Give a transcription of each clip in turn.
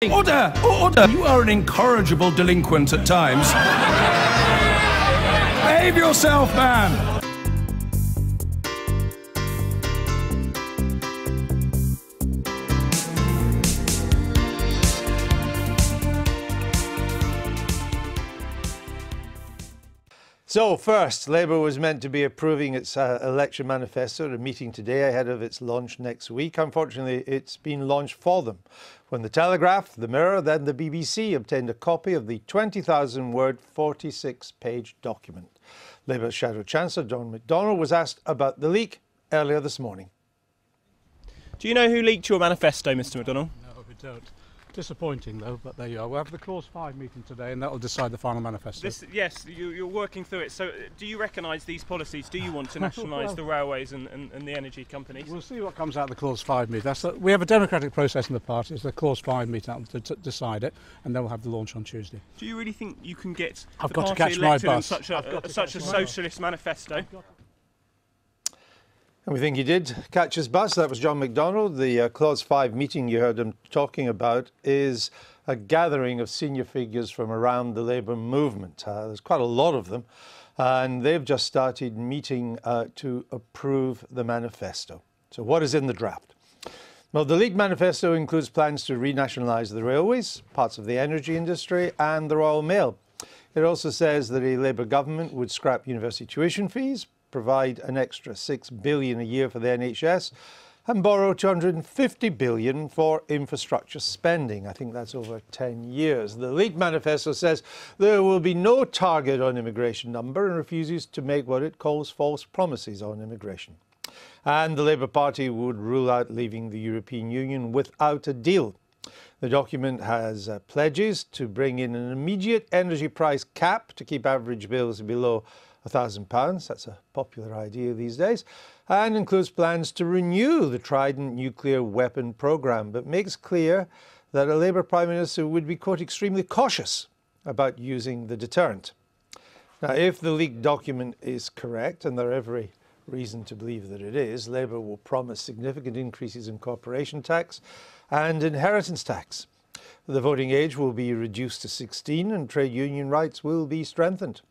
Order! Order! You are an incorrigible delinquent at times. Behave yourself, man! So first, Labour was meant to be approving its election manifesto at a meeting today ahead of its launch next week. Unfortunately, it's been launched for them when the Telegraph, the Mirror, then the BBC obtained a copy of the 20,000-word, 46-page document. Labour Shadow Chancellor John McDonnell was asked about the leak earlier this morning. Do you know who leaked your manifesto, Mr McDonnell? No, we don't. Disappointing though, but there you are. We'll have the Clause 5 meeting today and that will decide the final manifesto. Yes, you're working through it. So do you recognise these policies? Do you want to nationalise the railways and the energy companies? We'll see what comes out of the Clause 5 meeting. We have a democratic process in the party. It's the Clause 5 meeting to decide it, and then we'll have the launch on Tuesday. Do you really think you can get I've the got party to catch my elected on bus. such a socialist manifesto? And we think he did catch his bus. That was John McDonnell. The Clause 5 meeting you heard him talking about is a gathering of senior figures from around the Labour movement. There's quite a lot of them, and they've just started meeting to approve the manifesto. So what is in the draft? Well, the leaked manifesto includes plans to renationalise the railways, parts of the energy industry and the Royal Mail. It also says that a Labour government would scrap university tuition fees, provide an extra $6 billion a year for the NHS and borrow $250 billion for infrastructure spending. I think that's over 10 years. The leaked manifesto says there will be no target on immigration number and refuses to make what it calls false promises on immigration. And the Labour Party would rule out leaving the European Union without a deal. The document has pledges to bring in an immediate energy price cap to keep average bills below £1,000. That's a popular idea these days, and includes plans to renew the Trident nuclear weapon programme, but makes clear that a Labour Prime Minister would be, quote, extremely cautious about using the deterrent. Now, if the leaked document is correct, and there are every reason to believe that it is, Labour will promise significant increases in corporation tax and inheritance tax. The voting age will be reduced to 16 and trade union rights will be strengthened.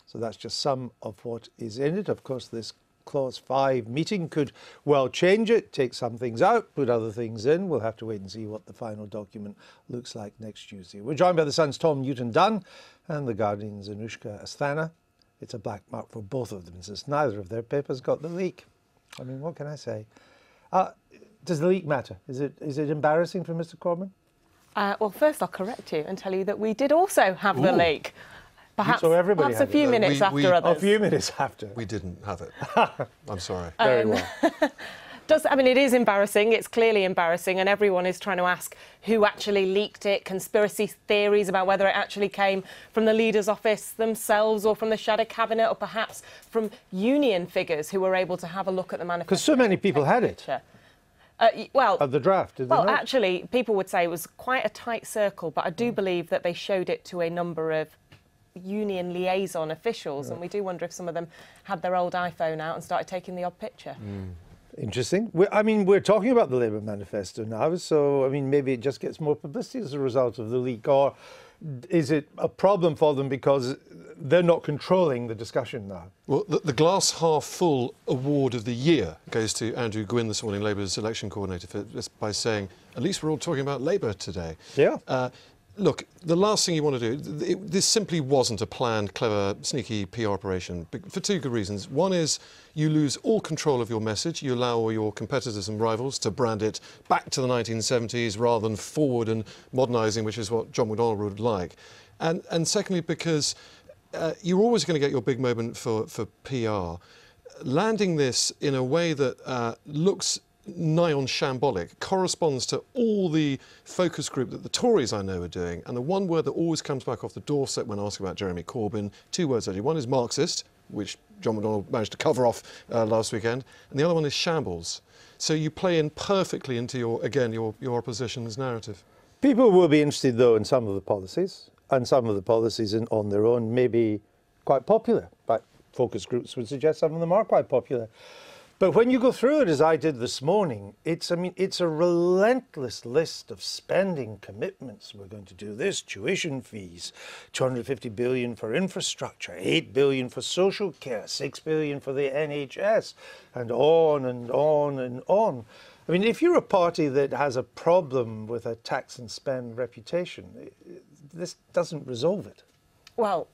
So that's just some of what is in it. Of course, this Clause 5 meeting could well change it, take some things out, put other things in. We'll have to wait and see what the final document looks like next Tuesday. We're joined by the Sun's Tom Newton-Dunn and the Guardian's Anushka Asthana. It's a black mark for both of them, since neither of their papers got the leak. I mean, what can I say? Does the leak matter? Is it embarrassing for Mr. Corbyn? Well, first I'll correct you and tell you that we did also have the leak. Perhaps, so everybody perhaps a few minutes after others. A few minutes after. We didn't have it. I'm sorry. Very well. I mean, it is embarrassing. It's clearly embarrassing, and everyone is trying to ask who actually leaked it, conspiracy theories about whether it actually came from the leader's office themselves or from the shadow cabinet or perhaps from union figures who were able to have a look at the manifesto. Because so many people had it. Of the draft, did they not? Actually, people would say it was quite a tight circle, but I do believe that they showed it to a number of union liaison officials, and we do wonder if some of them had their old iPhone out and started taking the odd picture. Interesting. We're talking about the Labour manifesto now, so, maybe it just gets more publicity as a result of the leak, or is it a problem for them because they're not controlling the discussion now? Well, the glass half full award of the year goes to Andrew Gwynn this morning, Labour's election coordinator, by saying, at least we're all talking about Labour today. Yeah. Look, the last thing you want to do, this simply wasn't a planned, clever, sneaky PR operation, for two good reasons. One is you lose all control of your message. You allow all your competitors and rivals to brand it back to the 1970s rather than forward and modernising, which is what John McDonnell would like. And secondly, because you're always going to get your big moment for PR. Landing this in a way that looks nigh on shambolic corresponds to all the focus group that the Tories I know are doing, and the one word that always comes back off the doorstep when asked about Jeremy Corbyn, two words actually. One is Marxist, which John McDonnell managed to cover off last weekend, and the other one is shambles. So you play in perfectly into your opposition's narrative. People will be interested though in some of the policies, and some of the policies on their own may be quite popular, but focus groups would suggest some of them are quite popular. But when you go through it, as I did this morning, it's a relentless list of spending commitments. We're going to do this, tuition fees, 250 billion for infrastructure, 8 billion for social care, 6 billion for the NHS, and on and on and on. I mean, if you're a party that has a problem with a tax and spend reputation, this doesn't resolve it. Well,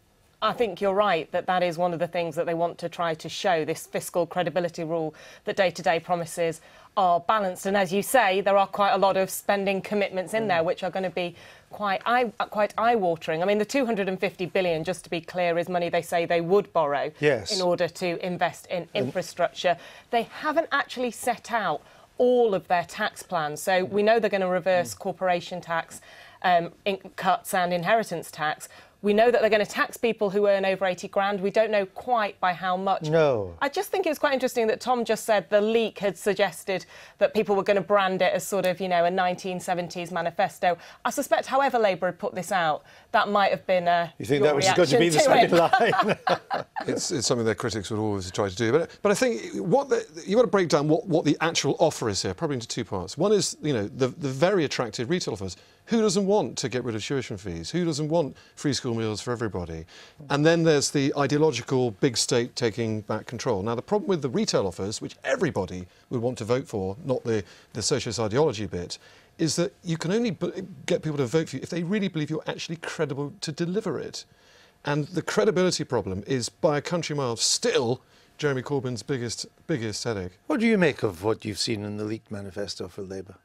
I think you're right that that is one of the things that they want to try to show, this fiscal credibility rule, that day-to-day promises are balanced. And as you say, there are quite a lot of spending commitments in there which are going to be quite eye-watering. I mean, the 250 billion, just to be clear, is money they say they would borrow in order to invest in infrastructure. They haven't actually set out all of their tax plans. So we know they're going to reverse corporation tax cuts and inheritance tax. We know that they're going to tax people who earn over 80 grand. We don't know quite by how much. No. I just think it was quite interesting that Tom just said the leak had suggested that people were going to brand it as sort of, you know, a 1970s manifesto. I suspect, however Labour had put this out, that might have been You think that was going to be the second line? It's something their critics would always try to do. But I think you've got to break down what the actual offer is here, probably into two parts. One is, you know, the very attractive retail offers. Who doesn't want to get rid of tuition fees? Who doesn't want free school meals for everybody? And then there's the ideological big state taking back control. Now, the problem with the retail offers, which everybody would want to vote for, not the socialist ideology bit, is that you can only get people to vote for you if they really believe you're actually credible to deliver it. And the credibility problem is, by a country mile, still Jeremy Corbyn's biggest headache. What do you make of what you've seen in the leaked manifesto for Labour?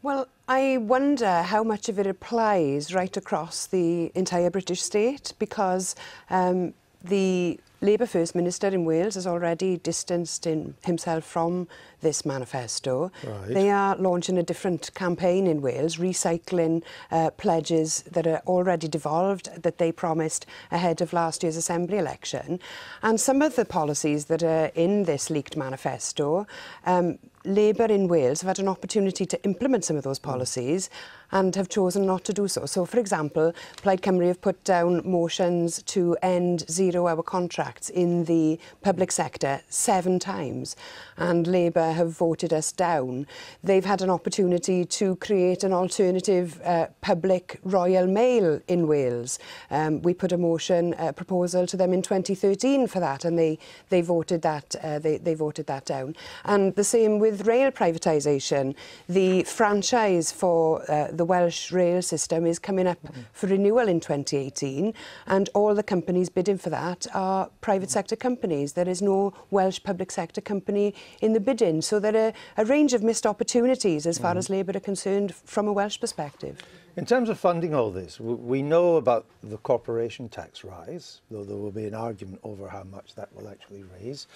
Well, I wonder how much of it applies right across the entire British state, because the Labour First Minister in Wales has already distanced himself from this manifesto. Right. They are launching a different campaign in Wales, recycling pledges that are already devolved that they promised ahead of last year's Assembly election. And some of the policies that are in this leaked manifesto, Labour in Wales have had an opportunity to implement some of those policies and have chosen not to do so. So, for example, Plaid Cymru have put down motions to end zero-hour contracts in the public sector 7 times, and Labour have voted us down. They've had an opportunity to create an alternative public Royal Mail in Wales. We put a proposal to them in 2013 for that, and they voted that they voted that down. And the same with rail privatisation. The franchise for the Welsh rail system is coming up for renewal in 2018, and all the companies bidding for that are private sector companies. There is no Welsh public sector company in the bidding. So there are a range of missed opportunities as far as Labour are concerned from a Welsh perspective. In terms of funding all this, we know about the corporation tax rise, though there will be an argument over how much that will actually raise.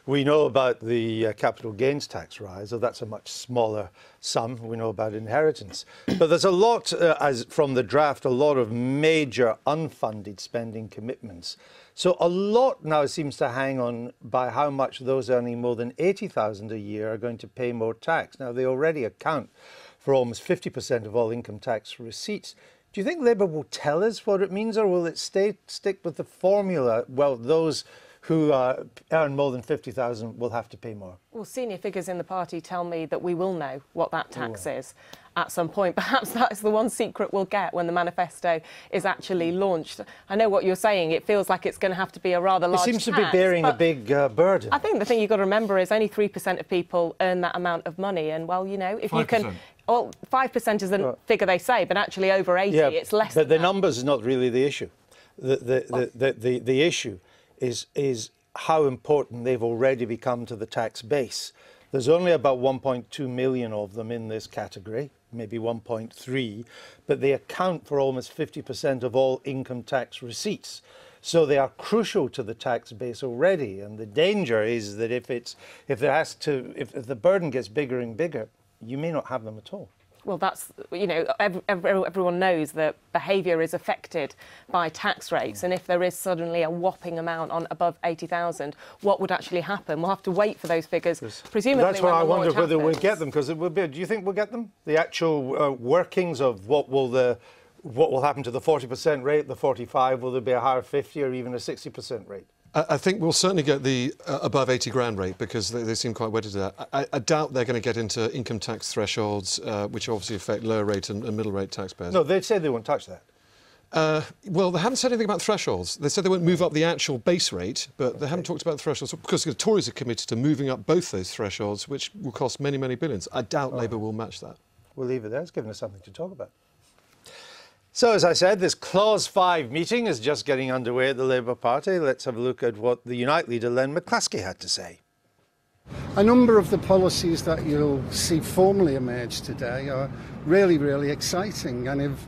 We know about the capital gains tax rise, though that's a much smaller sum. We know about inheritance. But there's a lot, as from the draft, a lot of major unfunded spending commitments. So a lot now seems to hang on by how much those earning more than 80,000 a year are going to pay more tax. Now, they already account for almost 50% of all income tax receipts. Do you think Labour will tell us what it means, or will it stick with the formula, well, those who earn more than 50,000 will have to pay more? Well, senior figures in the party tell me that we will know what that tax is at some point. Perhaps that is the one secret we'll get when the manifesto is actually launched. I know what you're saying. It feels like it's going to have to be a rather large tax. It seems to be bearing a big burden. I think the thing you've got to remember is only 3% of people earn that amount of money. And, well, you know, if 5%. You can... Well, 5% is the figure they say, but actually over 80, it's less than that. But the numbers is not really the issue. The issue is how important they've already become to the tax base. There's only about 1.2 million of them in this category, maybe 1.3, but they account for almost 50% of all income tax receipts. So they are crucial to the tax base already, and the danger is that if the burden gets bigger and bigger, you may not have them at all. Well, that's, you know, everyone knows that behaviour is affected by tax rates, and if there is suddenly a whopping amount on above 80,000, what would actually happen? We'll have to wait for those figures, presumably. That's why I wonder whether we'll get them, because it will be. Do you think we'll get them? The actual workings of what will happen to the 40% rate, the 45? Will there be a higher 50 or even a 60% rate? I think we'll certainly get the above 80 grand rate because they seem quite wedded to that. I doubt they're going to get into income tax thresholds, which obviously affect lower rate and middle rate taxpayers. No, they said they won't touch that. Well, they haven't said anything about thresholds. They said they won't move up the actual base rate, but they haven't talked about thresholds because the Tories are committed to moving up both those thresholds, which will cost many, many billions. I doubt Labour will match that. We'll leave it there. It's given us something to talk about. So, as I said, this Clause 5 meeting is just getting underway at the Labour Party. Let's have a look at what the Unite leader, Len McCluskey, had to say. A number of the policies that you'll see formally emerge today are really, really exciting. And if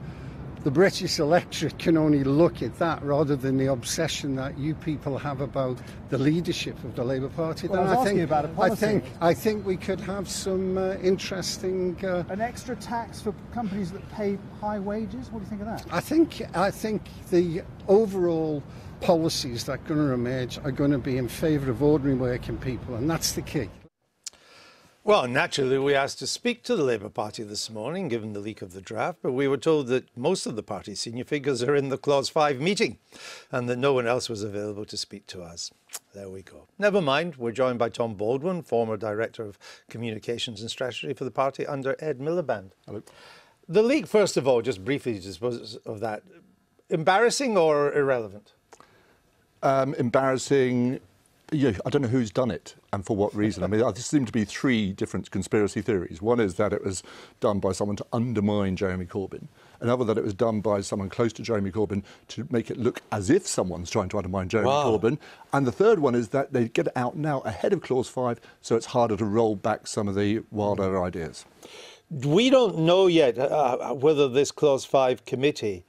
the British electorate can only look at that rather than the obsession that you people have about the leadership of the Labour Party, well, then I think we could have some interesting... An extra tax for companies that pay high wages? What do you think of that? I think the overall policies that are going to emerge are going to be in favour of ordinary working people, and that's the key. Well, naturally, we asked to speak to the Labour Party this morning, given the leak of the draft, but we were told that most of the party's senior figures are in the Clause 5 meeting and that no one else was available to speak to us. There we go. Never mind, we're joined by Tom Baldwin, former Director of Communications and Strategy for the party under Ed Miliband. Hello. The leak, first of all, just briefly dispose of that, embarrassing or irrelevant? Embarrassing. Yeah, I don't know who's done it and for what reason. I mean, there seem to be three different conspiracy theories. One is that it was done by someone to undermine Jeremy Corbyn. Another that it was done by someone close to Jeremy Corbyn to make it look as if someone's trying to undermine Jeremy Corbyn. And the third one is that they get it out now ahead of Clause 5, so it's harder to roll back some of the wilder ideas. We don't know yet whether this Clause 5 committee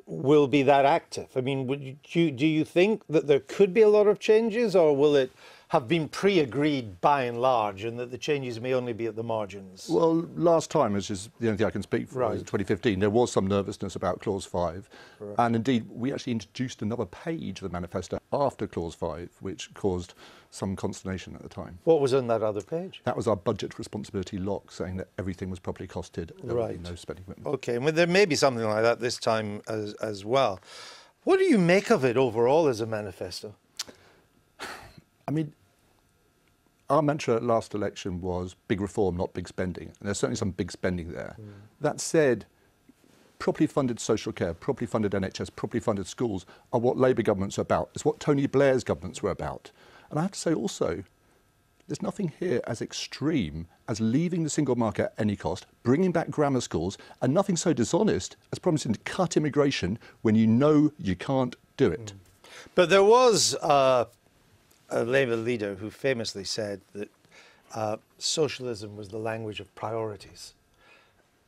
will be that active. I mean, do you think that there could be a lot of changes, or will it have been pre-agreed by and large and that the changes may only be at the margins? Well, last time, which is the only thing I can speak for, was 2015, there was some nervousness about Clause 5. Right. And indeed, we actually introduced another page of the manifesto after Clause 5, which caused some consternation at the time. What was on that other page? That was our budget responsibility lock, saying that everything was properly costed, there would be no spending commitment. OK, well, there may be something like that this time as well. What do you make of it overall as a manifesto? I mean, our mantra at last election was big reform, not big spending. And there's certainly some big spending there. That said, properly funded social care, properly funded NHS, properly funded schools are what Labour governments are about. It's what Tony Blair's governments were about. And I have to say also, there's nothing here as extreme as leaving the single market at any cost, bringing back grammar schools, and nothing so dishonest as promising to cut immigration when you know you can't do it. But there was a Labour leader who famously said that socialism was the language of priorities.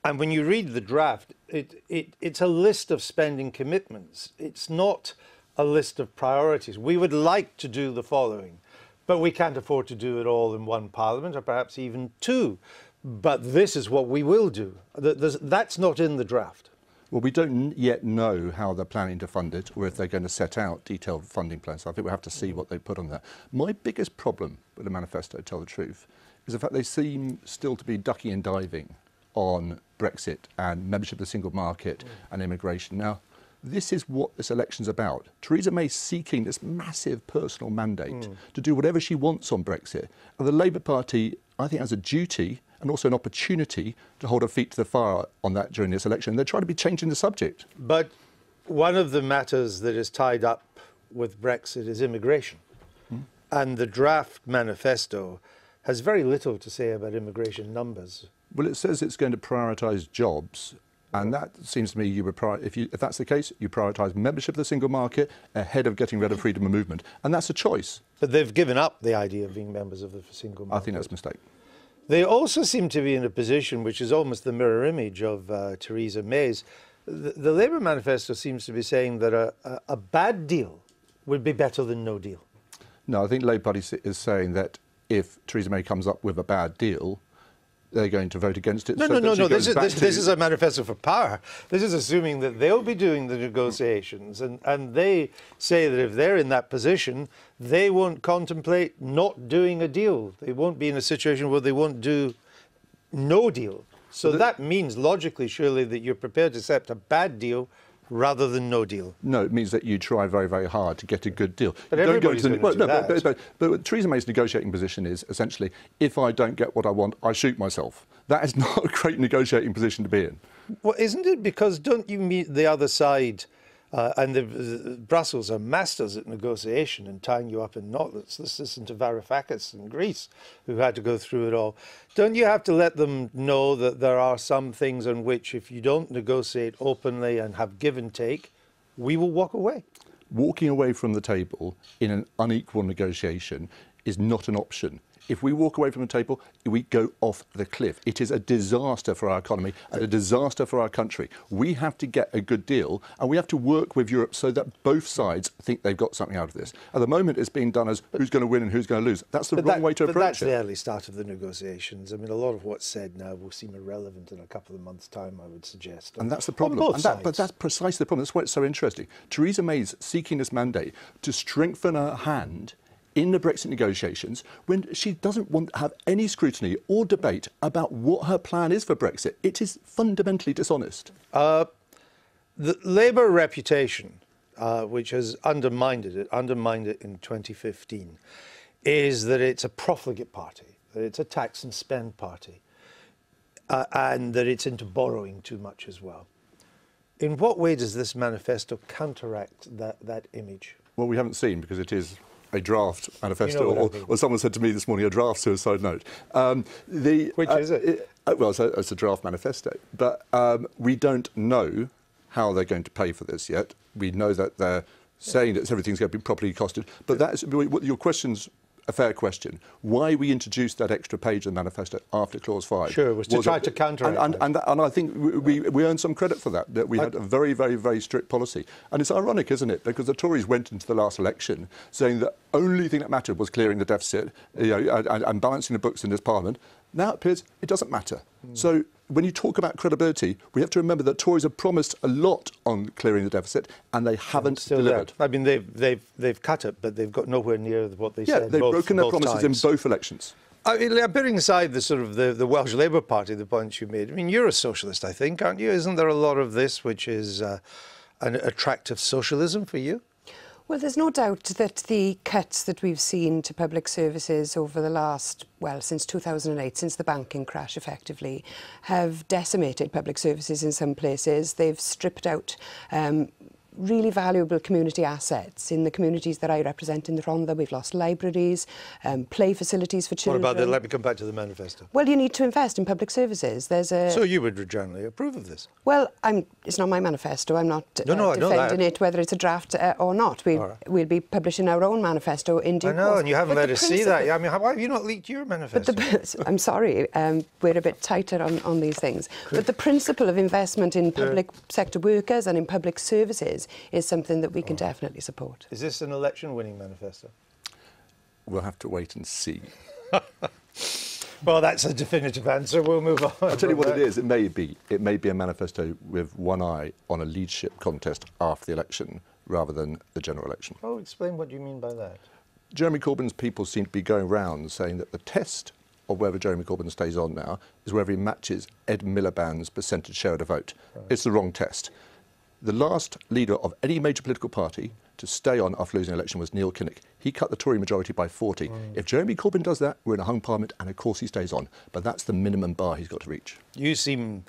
And when you read the draft, it's a list of spending commitments. It's not a list of priorities. We would like to do the following, but we can't afford to do it all in one parliament, or perhaps even two. But this is what we will do. That's not in the draft. Well, we don't yet know how they're planning to fund it, or if they're going to set out detailed funding plans. So I think we'll have to see what they put on there. My biggest problem with the manifesto, to tell the truth, is the fact they seem still to be ducking and diving on Brexit and membership of the single market and immigration. Now, this is what this election's about. Theresa May seeking this massive personal mandate to do whatever she wants on Brexit. And the Labour Party, I think, has a duty and also an opportunity to hold her feet to the fire on that during this election. They're trying to be changing the subject. But one of the matters that is tied up with Brexit is immigration. And the draft manifesto has very little to say about immigration numbers. Well, it says it's going to prioritise jobs. And that seems to me, if that's the case, you prioritise membership of the single market ahead of getting rid of freedom of movement. And that's a choice. But they've given up the idea of being members of the single market. I think that's a mistake. They also seem to be in a position which is almost the mirror image of Theresa May's. The Labour manifesto seems to be saying that a bad deal would be better than no deal. No, I think the Labour Party is saying that if Theresa May comes up with a bad deal, they're going to vote against it. No. This is a manifesto for power. This is assuming that they'll be doing the negotiations, and they say that if they're in that position, they won't contemplate not doing a deal. They won't be in a situation where they won't do no deal. So that means logically, surely, that you're prepared to accept a bad deal rather than no deal? No, it means that you try very, very hard to get a good deal. But everybody's going to do that. But Theresa May's negotiating position is essentially, if I don't get what I want, I shoot myself. That is not a great negotiating position to be in. Well, isn't it? Because don't you meet the other side, and Brussels are masters at negotiation and tying you up in knotlets. This isn't to Varoufakis in Greece, who had to go through it all. Don't you have to let them know that there are some things on which, if you don't negotiate openly and have give and take, we will walk away? Walking away from the table in an unequal negotiation is not an option. If we walk away from the table, we go off the cliff. It is a disaster for our economy and a disaster for our country. We have to get a good deal, and we have to work with Europe so that both sides think they've got something out of this. At the moment, it's being done as who's going to win and who's going to lose. That's the wrong way to approach it. But that's the early start of the negotiations. I mean, a lot of what's said now will seem irrelevant in a couple of months' time, I would suggest. And that's the problem. But that's precisely the problem. That's why it's so interesting. Theresa May's seeking this mandate to strengthen her hand in the Brexit negotiations when she doesn't want to have any scrutiny or debate about what her plan is for Brexit. It is fundamentally dishonest. The Labour reputation, which has undermined it in 2015, is that it's a profligate party, that it's a tax and spend party, and that it's into borrowing too much as well. In what way does this manifesto counteract that image? Well, we haven't seen, because it is a draft manifesto, or someone said to me this morning, a draft suicide note. Which is it? Well, it's a draft manifesto. But we don't know how they're going to pay for this yet. We know that they're saying that everything's going to be properly costed. But your question's a fair question. Why we introduced that extra page of the manifesto after Clause 5? Sure, it was to try to counteract it. And I think we earned some credit for that we had a very, very, very strict policy. And it's ironic, isn't it? Because the Tories went into the last election saying the only thing that mattered was clearing the deficit, and balancing the books in this Parliament. Now it appears it doesn't matter. So when you talk about credibility, we have to remember that Tories have promised a lot on clearing the deficit, and they haven't delivered. I mean, they've cut it, but they've got nowhere near what they said. Yeah, they've broken their promises in both elections. I mean, putting aside the sort of the Welsh Labour Party, the points you made. I mean, you're a socialist, I think, aren't you? Isn't there a lot of this which is an attractive socialism for you? Well, there's no doubt that the cuts that we've seen to public services over the last, well, since 2008, since the banking crash effectively, have decimated public services in some places. They've stripped out really valuable community assets. In the communities that I represent in the Rhondda, we've lost libraries, play facilities for children. What about let me come back to the manifesto. Well, you need to invest in public services. So you would generally approve of this? Well, it's not my manifesto. I'm not defending it, whether it's a draft or not. We'll be publishing our own manifesto in due course. I know, and you haven't let us see that. I mean, why have you not leaked your manifesto? I'm sorry, we're a bit tighter on these things. But the principle of investment in public sector workers and in public services is something that we can definitely support. Is this an election-winning manifesto? We'll have to wait and see. Well, that's a definitive answer. We'll move on. I'll tell you what it is. It may be a manifesto with one eye on a leadership contest after the election rather than the general election. Oh, explain what you mean by that. Jeremy Corbyn's people seem to be going round saying that the test of whether Jeremy Corbyn stays on now is whether he matches Ed Miliband's percentage share of the vote. Right. It's the wrong test. The last leader of any major political party to stay on after losing an election was Neil Kinnock. He cut the Tory majority by 40. If Jeremy Corbyn does that, we're in a hung parliament, and of course he stays on. But that's the minimum bar he's got to reach. You seem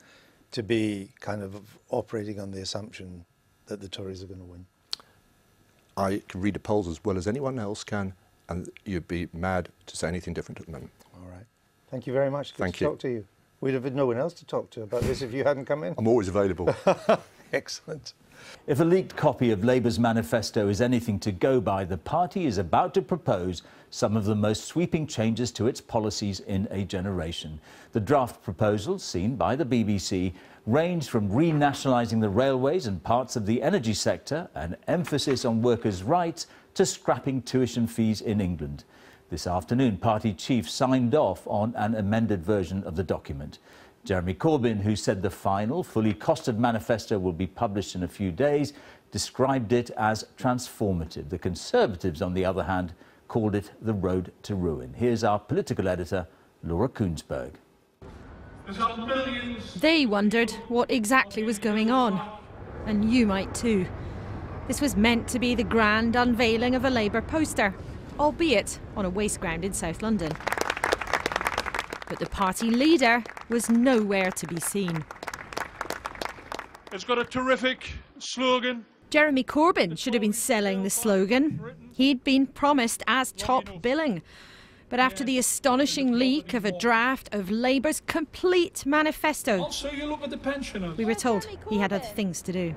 to be kind of operating on the assumption that the Tories are going to win. I can read the polls as well as anyone else can, and you'd be mad to say anything different at the moment. All right. Thank you very much. Good to talk to you. We'd have had no one else to talk to about this if you hadn't come in. I'm always available. Excellent. If a leaked copy of Labour's manifesto is anything to go by, the party is about to propose some of the most sweeping changes to its policies in a generation. The draft proposals, seen by the BBC, range from renationalising the railways and parts of the energy sector, an emphasis on workers' rights, to scrapping tuition fees in England. This afternoon, party chief signed off on an amended version of the document. Jeremy Corbyn, who said the final, fully costed manifesto will be published in a few days, described it as transformative. The Conservatives, on the other hand, called it the road to ruin. Here's our political editor, Laura Koonsberg. They wondered what exactly was going on. and you might too. This was meant to be the grand unveiling of a Labour poster, albeit on a waste ground in South London. But the party leader was nowhere to be seen. It's got a terrific slogan. Jeremy Corbyn should have been selling the slogan. He'd been promised as top billing. But after the astonishing leak of a draft of Labour's complete manifesto, Also, you look at the pensioners. we were told he had other things to do.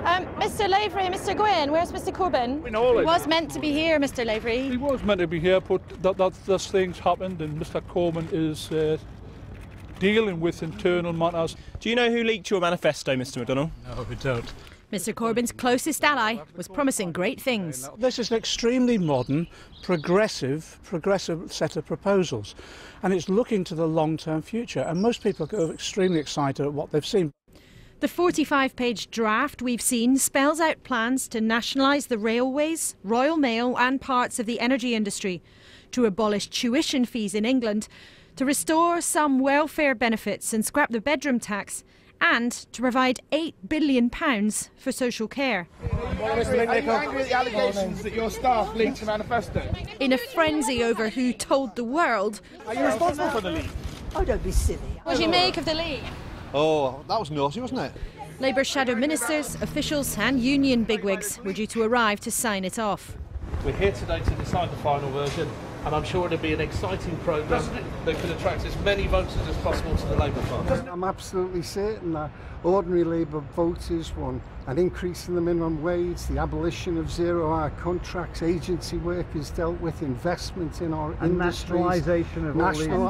Mr Lavery, Mr Gwynn, where's Mr Corbyn? He was meant to be here, Mr Lavery. He was meant to be here, but those things happened, and Mr Corbyn is dealing with internal matters. Do you know who leaked your manifesto, Mr McDonnell? No, we don't. Mr Corbyn's closest ally was promising great things. This is an extremely modern, progressive set of proposals, and it's looking to the long-term future, and most people are extremely excited at what they've seen. The 45-page draft we've seen spells out plans to nationalise the railways, Royal Mail and parts of the energy industry, to abolish tuition fees in England, to restore some welfare benefits and scrap the bedroom tax, and to provide £8 billion for social care. Are you angry at the allegations that your staff leaked the manifesto? In a frenzy over who told the world... Are you responsible for the leak? Oh, don't be silly. What do you make of the leak? Oh, that was naughty, wasn't it? Labour shadow ministers, officials and union bigwigs were due to arrive to sign it off. We're here today to decide the final version, and I'm sure it'll be an exciting programme that can attract as many voters as possible to the Labour Party. I'm absolutely certain that ordinary Labour voters want an increase in the minimum wage, the abolition of zero-hour contracts, agency workers dealt with, investment in our industries, nationalisation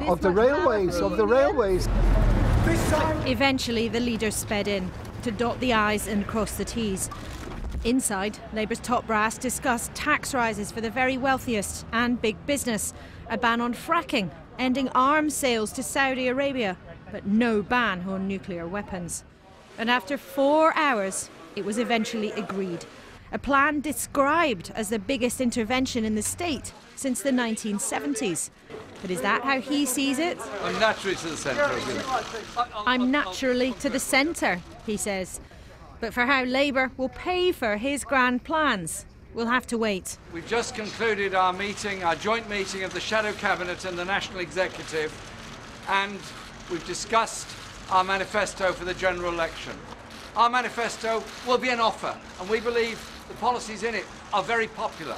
of the railways. Eventually, the leaders sped in to dot the I's and cross the T's. Inside, Labour's top brass discussed tax rises for the very wealthiest and big business, a ban on fracking, ending arms sales to Saudi Arabia, but no ban on nuclear weapons. And after 4 hours, it was eventually agreed. A plan described as the biggest intervention in the state since the 1970s. But is that how he sees it? I'm naturally to the centre. I'm naturally to the centre, he says. But for how Labour will pay for his grand plans, we'll have to wait. We've just concluded our meeting, our joint meeting of the Shadow Cabinet and the National Executive, and we've discussed our manifesto for the general election. Our manifesto will be an offer, and we believe the policies in it are very popular.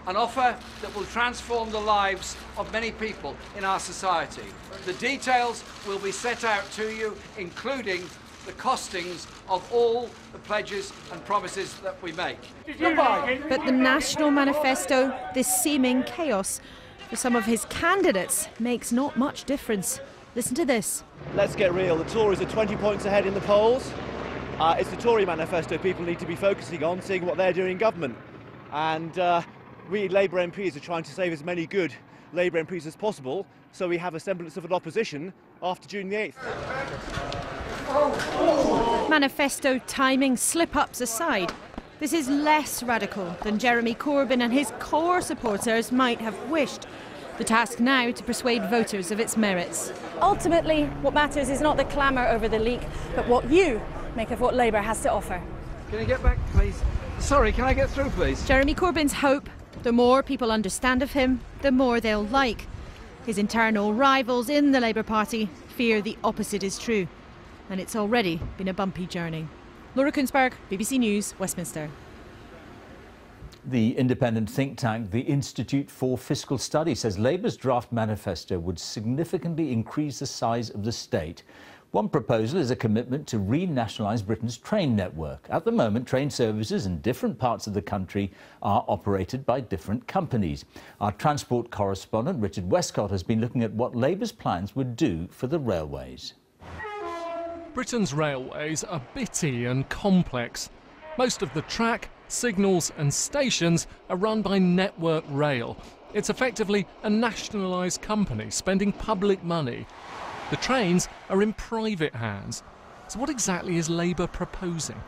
An offer that will transform the lives of many people in our society. The details will be set out to you, including the costings of all the pledges and promises that we make. But the National Manifesto, this seeming chaos, for some of his candidates makes not much difference. Listen to this. Let's get real. The Tories are 20 points ahead in the polls. It's the Tory manifesto people need to be focusing on, seeing what they're doing in government. And we Labour MPs are trying to save as many good Labour MPs as possible, so we have a semblance of an opposition after June the 8th. Manifesto timing slip-ups aside, this is less radical than Jeremy Corbyn and his core supporters might have wished. The task now to persuade voters of its merits. Ultimately, what matters is not the clamour over the leak, but what you make of what Labour has to offer. Can you get back, please? Sorry, can I get through, please? Jeremy Corbyn's hope, the more people understand of him, the more they'll like. His internal rivals in the Labour Party fear the opposite is true. And it's already been a bumpy journey. Laura Kunzberg, BBC News, Westminster. The independent think tank, the Institute for Fiscal Study, says Labour's draft manifesto would significantly increase the size of the state. One proposal is a commitment to renationalise Britain's train network. At the moment, train services in different parts of the country are operated by different companies. Our transport correspondent, Richard Westcott, has been looking at what Labour's plans would do for the railways. Britain's railways are bitty and complex. Most of the track, signals and stations are run by Network Rail. It's effectively a nationalised company spending public money. The trains are in private hands. So what exactly is Labour proposing?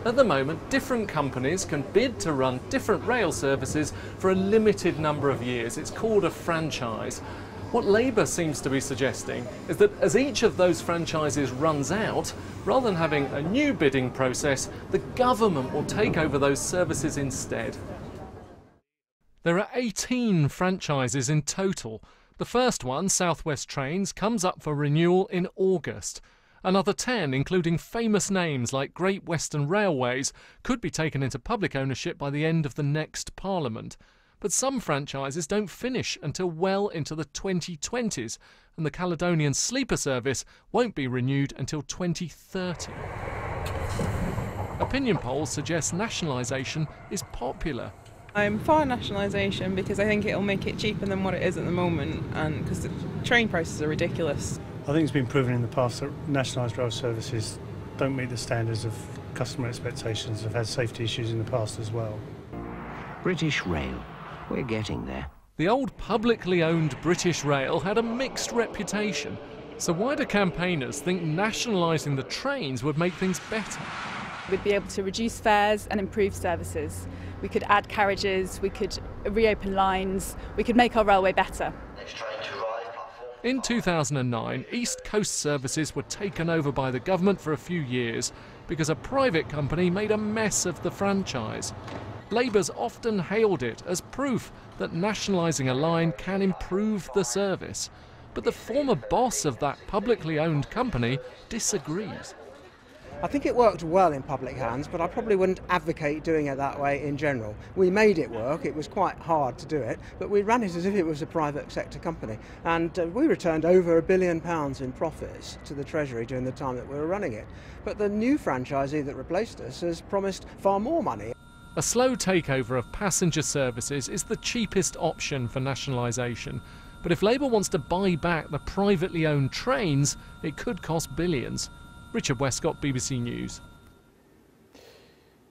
At the moment, different companies can bid to run different rail services for a limited number of years. It's called a franchise. What Labour seems to be suggesting is that as each of those franchises runs out, rather than having a new bidding process, the government will take over those services instead. There are 18 franchises in total. The first one, South West Trains, comes up for renewal in August. Another 10, including famous names like Great Western Railways, could be taken into public ownership by the end of the next Parliament. But some franchises don't finish until well into the 2020s, and the Caledonian Sleeper Service won't be renewed until 2030. Opinion polls suggest nationalisation is popular. I'm for nationalisation because I think it'll make it cheaper than what it is at the moment, and because the train prices are ridiculous. I think it's been proven in the past that nationalised rail services don't meet the standards of customer expectations. They've had safety issues in the past as well. British Rail. We're getting there. The old publicly owned British Rail had a mixed reputation. So why do campaigners think nationalising the trains would make things better? We'd be able to reduce fares and improve services. We could add carriages, we could reopen lines, we could make our railway better. In 2009, East Coast services were taken over by the government for a few years because a private company made a mess of the franchise. Labour's often hailed it as proof that nationalising a line can improve the service. But the former boss of that publicly owned company disagrees. I think it worked well in public hands, but I probably wouldn't advocate doing it that way in general. We made it work, it was quite hard to do it, but we ran it as if it was a private sector company. And we returned over £1 billion in profits to the Treasury during the time that we were running it. But the new franchisee that replaced us has promised far more money. A slow takeover of passenger services is the cheapest option for nationalisation. But if Labour wants to buy back the privately owned trains, it could cost billions. Richard Westcott, BBC News.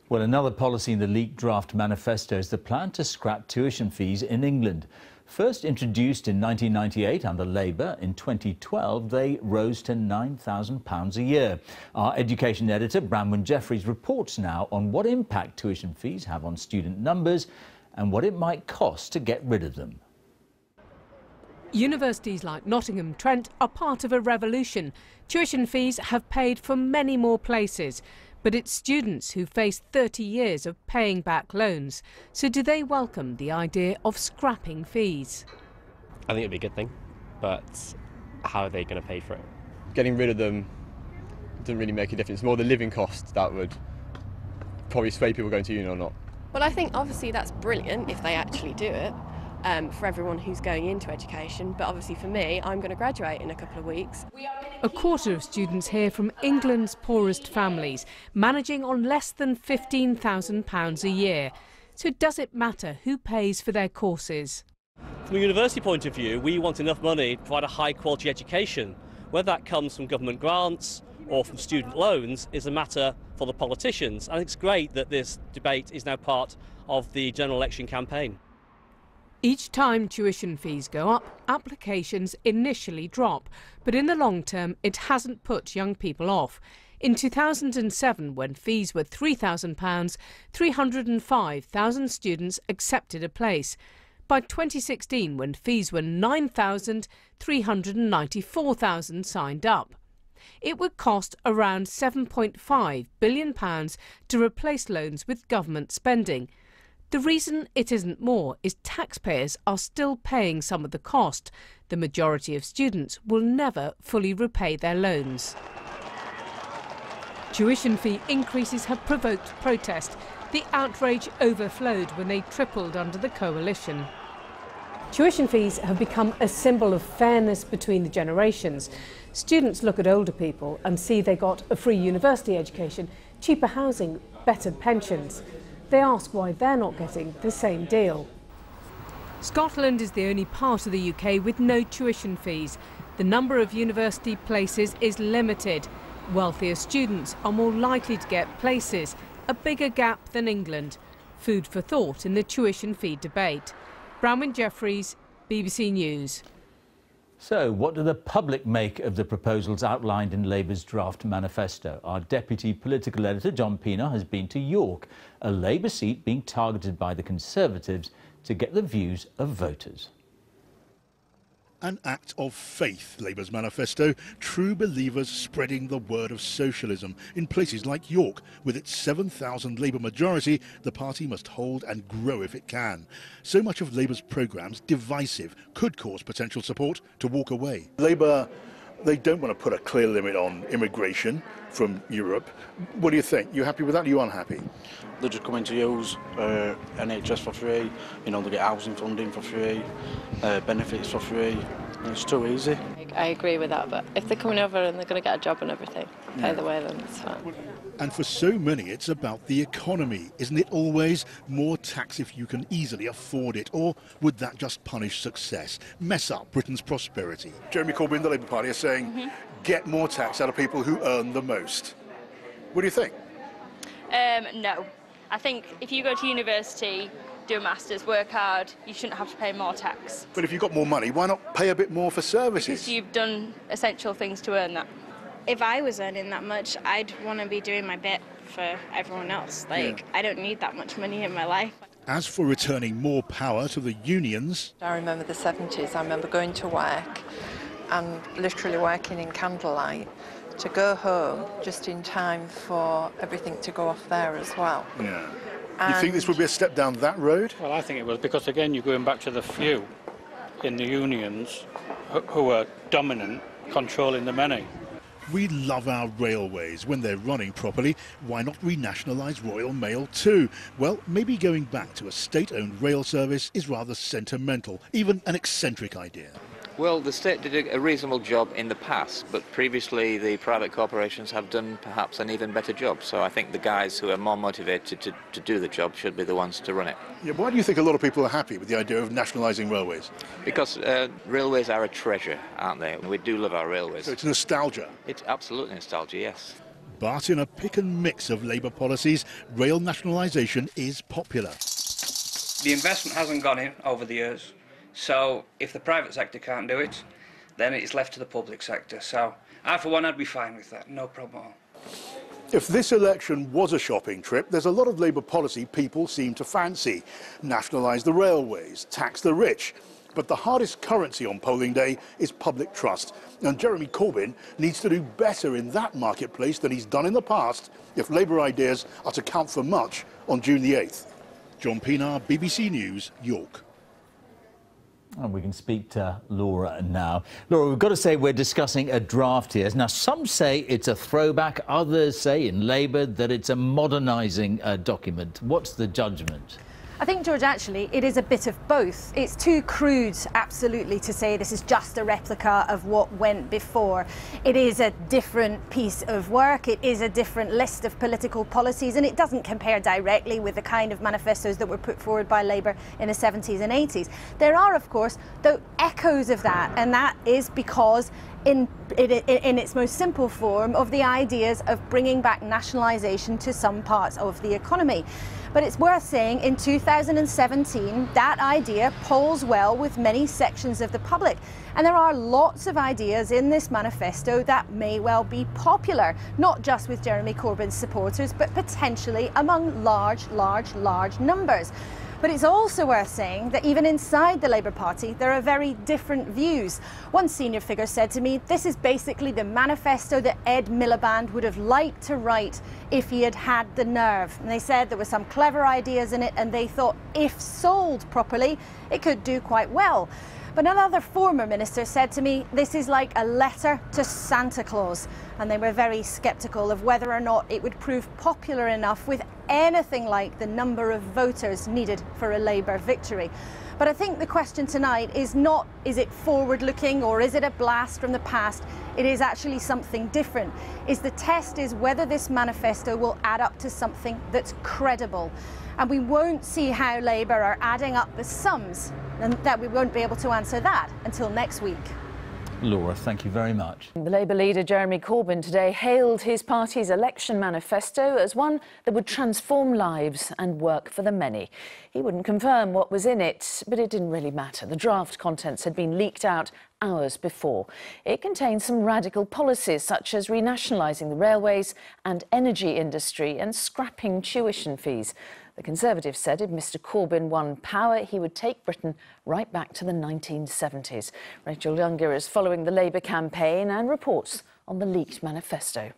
Well, another policy in the leaked draft manifesto is the plan to scrap tuition fees in England. First introduced in 1998 under Labour, in 2012 they rose to £9,000 a year. Our education editor, Bramwyn Jeffries, reports now on what impact tuition fees have on student numbers and what it might cost to get rid of them. Universities like Nottingham Trent are part of a revolution. Tuition fees have paid for many more places, but it's students who face 30 years of paying back loans. So do they welcome the idea of scrapping fees? I think it'd be a good thing, but how are they going to pay for it? Getting rid of them doesn't really make a difference. It's more the living costs that would probably sway people going to uni or not. Well, I think obviously that's brilliant if they actually do it. For everyone who's going into education, but obviously for me, I'm going to graduate in a couple of weeks. A quarter of students here from England's poorest families, managing on less than £15,000 a year. So does it matter who pays for their courses? From a university point of view, we want enough money to provide a high-quality education. Whether that comes from government grants or from student loans is a matter for the politicians. I think it's great that this debate is now part of the general election campaign. Each time tuition fees go up, applications initially drop, but in the long term it hasn't put young people off. In 2007, when fees were £3,000, 305,000 students accepted a place. By 2016, when fees were £9,000, 394,000 signed up. It would cost around £7.5 billion to replace loans with government spending. The reason it isn't more is taxpayers are still paying some of the cost. The majority of students will never fully repay their loans. Tuition fee increases have provoked protest. The outrage overflowed when they tripled under the coalition. Tuition fees have become a symbol of fairness between the generations. Students look at older people and see they got a free university education, cheaper housing, better pensions. They ask why they're not getting the same deal. Scotland is the only part of the UK with no tuition fees. The number of university places is limited. Wealthier students are more likely to get places, a bigger gap than England. Food for thought in the tuition fee debate. Bramwyn Jeffries, BBC News. So, what do the public make of the proposals outlined in Labour's draft manifesto? Our deputy political editor, John Pienaar, has been to York, a Labour seat being targeted by the Conservatives to get the views of voters. An act of faith, Labour's manifesto, true believers spreading the word of socialism. In places like York, with its 7,000 Labour majority, the party must hold and grow if it can. So much of Labour's programmes divisive, could cause potential support to walk away. Labour, they don't want to put a clear limit on immigration from Europe. What do you think? You happy with that? Or are you unhappy? They're just coming to use NHS for free, you know, they get housing funding for free, benefits for free. It's too easy. I agree with that, but if they're coming over and they're going to get a job and everything, pay the way, then it's fine. And for so many, it's about the economy, isn't it always? More tax if you can easily afford it, or would that just punish success, mess up Britain's prosperity? Jeremy Corbyn, the Labour Party, are saying get more tax out of people who earn the most. What do you think? No. I think if you go to university, do a master's, work hard, you shouldn't have to pay more tax. But if you've got more money, why not pay a bit more for services? Because you've done essential things to earn that. If I was earning that much, I'd want to be doing my bit for everyone else. I don't need that much money in my life. As for returning more power to the unions... I remember the 70s. I remember going to work and literally working in candlelight to go home just in time for everything to go off there as well. Yeah. You think this would be a step down that road? Well, I think it was, because again you're going back to the few in the unions who are dominant, controlling the many. We love our railways. When they're running properly, why not renationalise Royal Mail too? Well, maybe going back to a state-owned rail service is rather sentimental, even an eccentric idea. Well, the state did a reasonable job in the past, but previously the private corporations have done perhaps an even better job. So I think the guys who are more motivated to do the job should be the ones to run it. Yeah, why do you think a lot of people are happy with the idea of nationalising railways? Because railways are a treasure, aren't they? We do love our railways. So it's nostalgia? It's absolutely nostalgia, yes. But in a pick and mix of Labour policies, rail nationalisation is popular. The investment hasn't gone in over the years. So if the private sector can't do it, then it's left to the public sector. So I, for one, I'd be fine with that, no problem at all. If this election was a shopping trip, there's a lot of Labour policy people seem to fancy. Nationalise the railways, tax the rich. But the hardest currency on polling day is public trust. And Jeremy Corbyn needs to do better in that marketplace than he's done in the past if Labour ideas are to count for much on June the 8th. John Pienaar, BBC News, York. And we can speak to Laura now. Laura, we've got to say we're discussing a draft here. Now, some say it's a throwback, others say in Labour that it's a modernising document. What's the judgment? I think, George, actually, it is a bit of both. It's too crude, absolutely, to say this is just a replica of what went before. It is a different piece of work. It is a different list of political policies, and it doesn't compare directly with the kind of manifestos that were put forward by Labour in the 70s and 80s. There are, of course, though, echoes of that, and that is because in its most simple form of the ideas of bringing back nationalisation to some parts of the economy. But it's worth saying in 2017 that idea polls well with many sections of the public, and there are lots of ideas in this manifesto that may well be popular, not just with Jeremy Corbyn's supporters, but potentially among large numbers. But it's also worth saying that even inside the Labour Party, there are very different views. One senior figure said to me, this is basically the manifesto that Ed Miliband would have liked to write if he had had the nerve. And they said there were some clever ideas in it, and they thought if sold properly, it could do quite well. But another former minister said to me, this is like a letter to Santa Claus. And they were very sceptical of whether or not it would prove popular enough with anything like the number of voters needed for a Labour victory. But I think the question tonight is not, is it forward-looking or is it a blast from the past? It is actually something different. The test is whether this manifesto will add up to something that's credible. And we won't see how Labour are adding up the sums, and that we won't be able to answer that until next week. Laura, thank you very much. The Labour leader Jeremy Corbyn today hailed his party's election manifesto as one that would transform lives and work for the many. He wouldn't confirm what was in it, but it didn't really matter. The draft contents had been leaked out hours before. It contains some radical policies such as renationalising the railways and energy industry and scrapping tuition fees. The Conservatives said if Mr Corbyn won power, he would take Britain right back to the 1970s. Rachel Younger is following the Labour campaign and reports on the leaked manifesto.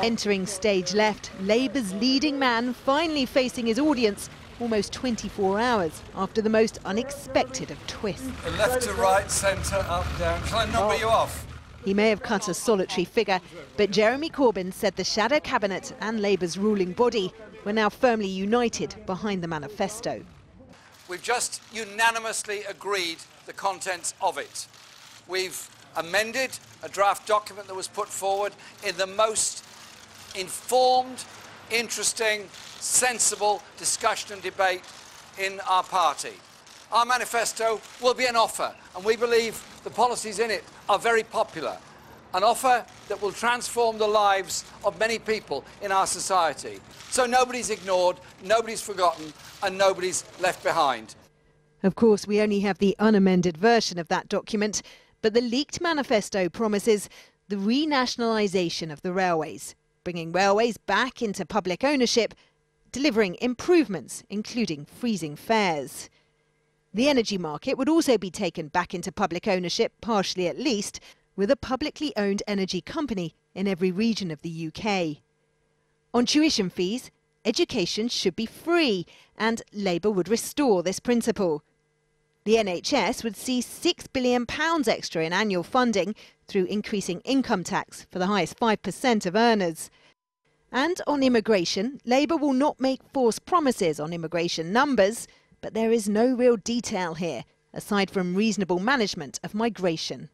Entering stage left, Labour's leading man finally facing his audience almost 24 hours after the most unexpected of twists. Left to right, centre, up, down. Shall I number you off? He may have cut a solitary figure, but Jeremy Corbyn said the shadow cabinet and Labour's ruling body were now firmly united behind the manifesto. We've just unanimously agreed the contents of it. We've amended a draft document that was put forward in the most informed, interesting, sensible discussion and debate in our party. Our manifesto will be an offer, and we believe the policies in it are very popular. An offer that will transform the lives of many people in our society. So nobody's ignored, nobody's forgotten, and nobody's left behind. Of course, we only have the unamended version of that document, but the leaked manifesto promises the renationalisation of the railways, bringing railways back into public ownership, delivering improvements, including freezing fares. The energy market would also be taken back into public ownership, partially at least, with a publicly owned energy company in every region of the UK. On tuition fees, education should be free, and Labour would restore this principle. The NHS would see £6 billion extra in annual funding through increasing income tax for the highest 5% of earners. And on immigration, Labour will not make false promises on immigration numbers, but there is no real detail here, aside from reasonable management of migration.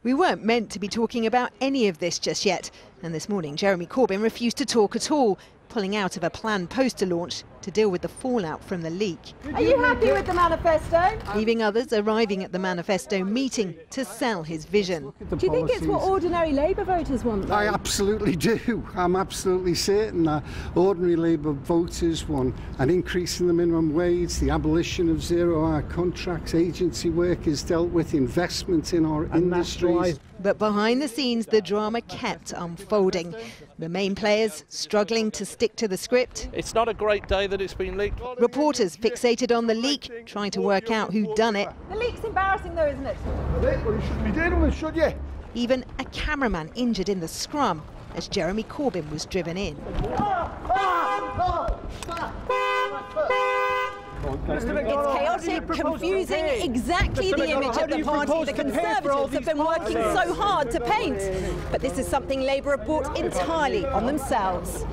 We weren't meant to be talking about any of this just yet, and this morning Jeremy Corbyn refused to talk at all, pulling out of a planned poster launch to deal with the fallout from the leak. Are you happy with the manifesto? Leaving others arriving at the manifesto meeting to sell his vision. Do you think it's what ordinary Labour voters want, though? I absolutely do. I'm absolutely certain that ordinary Labour voters want an increase in the minimum wage, the abolition of zero-hour contracts, agency workers dealt with, investment in our industries. But behind the scenes, the drama kept unfolding. The main players struggling to stick to the script. It's not a great day that it's been leaked. Reporters fixated on the leak, trying to work out who'd done it. The leak's embarrassing, though, isn't it? Well, you shouldn't be dealing with, should you? Even a cameraman injured in the scrum as Jeremy Corbyn was driven in. It's chaotic, confusing, exactly the image of the party the Conservatives have been working so hard to paint. But this is something Labour have brought entirely on themselves.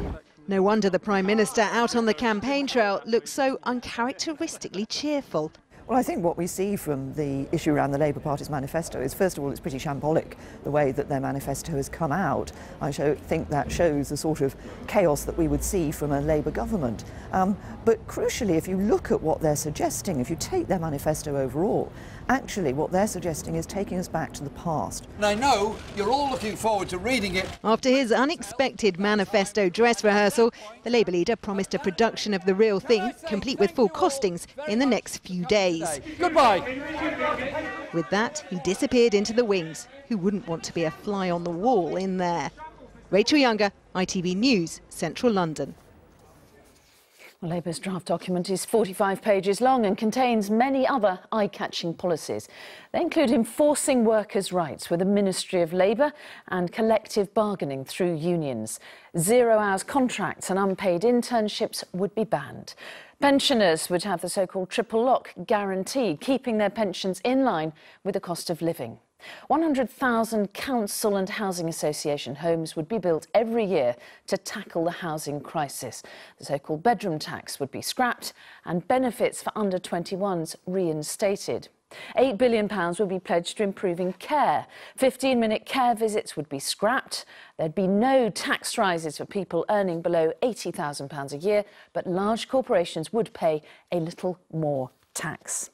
No wonder the Prime Minister out on the campaign trail looks so uncharacteristically cheerful. Well, I think what we see from the issue around the Labour Party's manifesto is, first of all, it's pretty shambolic, the way that their manifesto has come out. I think that shows the sort of chaos that we would see from a Labour government. But crucially, if you look at what they're suggesting, if you take their manifesto overall, actually what they're suggesting is taking us back to the past. And I know you're all looking forward to reading it. After his unexpected manifesto dress rehearsal, the Labour leader promised a production of the real thing, complete with full costings, in the next few days. Goodbye. With that, he disappeared into the wings. Who wouldn't want to be a fly on the wall in there? Rachel Younger, ITV News, Central London. Well, Labour's draft document is 45 pages long and contains many other eye-catching policies. They include enforcing workers' rights with the Ministry of Labour and collective bargaining through unions. Zero-hours contracts and unpaid internships would be banned. Pensioners would have the so-called triple lock guarantee, keeping their pensions in line with the cost of living. 100,000 council and housing association homes would be built every year to tackle the housing crisis. The so-called bedroom tax would be scrapped and benefits for under-21s reinstated. £8 billion would be pledged to improving care. 15-minute care visits would be scrapped. There'd be no tax rises for people earning below £80,000 a year, but large corporations would pay a little more tax.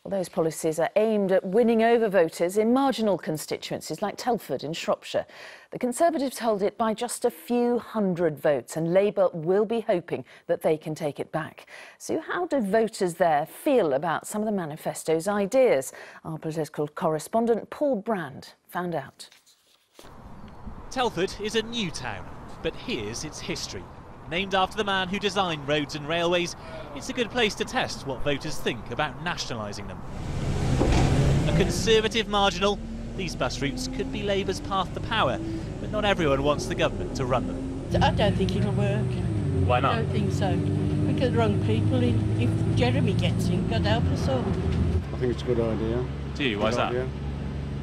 Well, those policies are aimed at winning over voters in marginal constituencies like Telford in Shropshire. The Conservatives hold it by just a few hundred votes, and Labour will be hoping that they can take it back. So how do voters there feel about some of the manifesto's ideas? Our political correspondent Paul Brand found out. Telford is a new town, but here's its history. Named after the man who designed roads and railways, it's a good place to test what voters think about nationalising them. A Conservative marginal, these bus routes could be Labour's path to power, but not everyone wants the government to run them. I don't think it'll work. Why not? I don't think so. Because the wrong people, if Jeremy gets in, God help us all. I think it's a good idea. Do you? Why is that?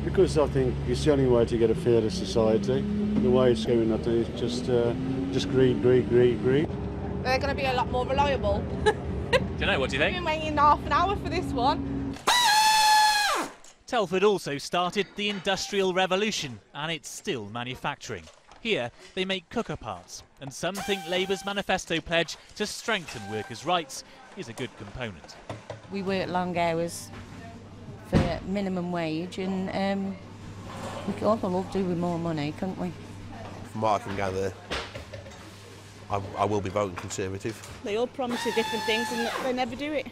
Because I think it's the only way to get a fairer society. The way it's going, I think, is just greed. They're going to be a lot more reliable. Don't know, what do you think? I've been waiting half an hour for this one. Telford also started the Industrial Revolution, and it's still manufacturing. Here, they make cooker parts, and some think Labour's manifesto pledge to strengthen workers' rights is a good component. We work long hours for minimum wage, and we could all do with more money, couldn't we? From what I can gather, I will be voting Conservative. They all promise you different things and they never do it.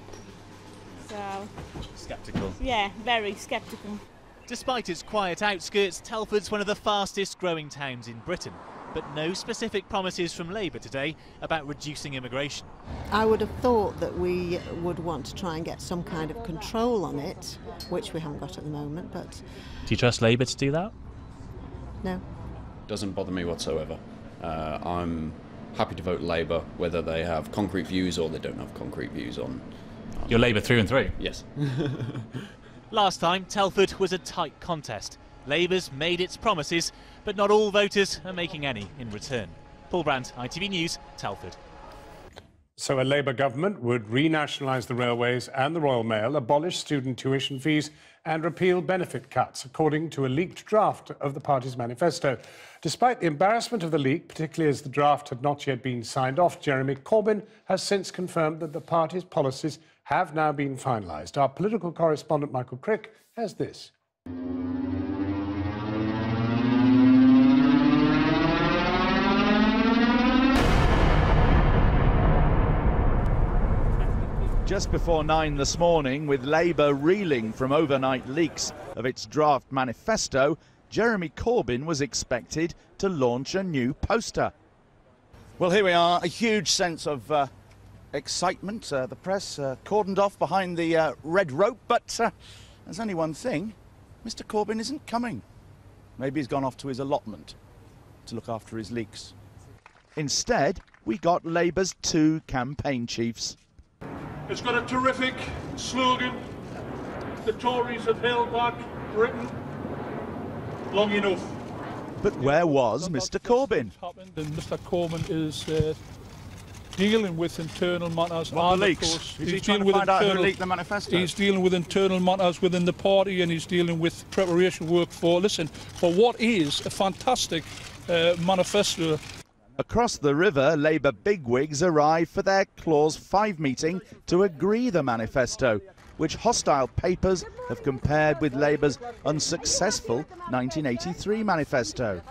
So... Sceptical. Yeah, very sceptical. Despite its quiet outskirts, Telford's one of the fastest growing towns in Britain. But no specific promises from Labour today about reducing immigration. I would have thought that we would want to try and get some kind of control on it, which we haven't got at the moment, but... Do you trust Labour to do that? No. Doesn't bother me whatsoever. I'm happy to vote Labour, whether they have concrete views or they don't have concrete views on... You're Labour through and through? Yes. Last time, Telford was a tight contest. Labour's made its promises, but not all voters are making any in return. Paul Brandt, ITV News, Telford. So a Labour government would renationalise the railways and the Royal Mail, abolish student tuition fees and repeal benefit cuts, according to a leaked draft of the party's manifesto. Despite the embarrassment of the leak, particularly as the draft had not yet been signed off, Jeremy Corbyn has since confirmed that the party's policies have now been finalised. Our political correspondent Michael Crick has this. Just before 9 this morning, with Labour reeling from overnight leaks of its draft manifesto, Jeremy Corbyn was expected to launch a new poster. Well, here we are, a huge sense of excitement. The press cordoned off behind the red rope, but there's only one thing. Mr. Corbyn isn't coming. Maybe he's gone off to his allotment to look after his leaks. Instead, we got Labour's two campaign chiefs. It's got a terrific slogan. The Tories have held back Britain long enough. But where was Mr. Corbyn? And Mr. Corbyn is dealing with internal matters. What, and the leaks? of course, Is he trying to find out who leaked the manifesto? He's dealing with internal matters within the party, and he's dealing with preparation work for what is a fantastic manifesto. Across the river, Labour bigwigs arrived for their Clause 5 meeting to agree the manifesto, which hostile papers have compared with Labour's unsuccessful 1983 manifesto.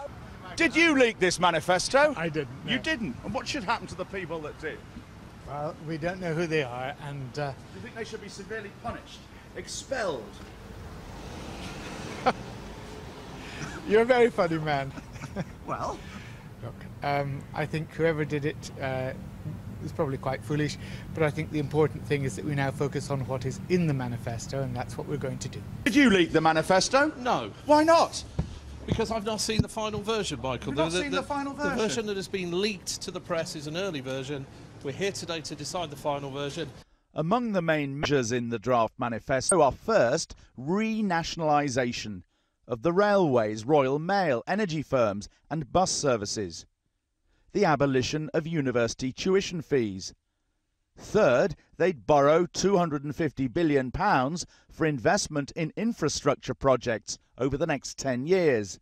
Did you leak this manifesto? I didn't. No. You didn't? And what should happen to the people that did? Well, we don't know who they are, and... Do you think they should be severely punished? Expelled? You're a very funny man. Well... Look, I think whoever did it is probably quite foolish, but I think the important thing is that we now focus on what is in the manifesto, and that's what we're going to do. Did you leak the manifesto? No. Why not? Because I've not seen the final version, Michael. You've not seen the final version? The version that has been leaked to the press is an early version. We're here today to decide the final version. Among the main measures in the draft manifesto are first, renationalisation of the railways, Royal Mail, energy firms and bus services. The abolition of university tuition fees. Third, they'd borrow £250 billion for investment in infrastructure projects over the next 10 years.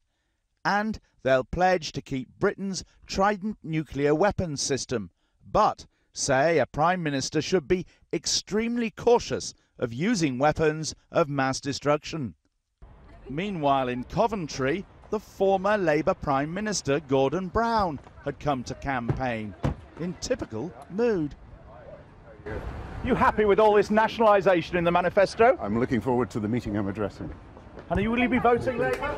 And they'll pledge to keep Britain's Trident nuclear weapons system, but say a Prime Minister should be extremely cautious of using weapons of mass destruction. Meanwhile, in Coventry, the former Labour Prime Minister Gordon Brown had come to campaign in typical mood. You happy with all this nationalisation in the manifesto? I'm looking forward to the meeting I'm addressing. And will you be voting Labour?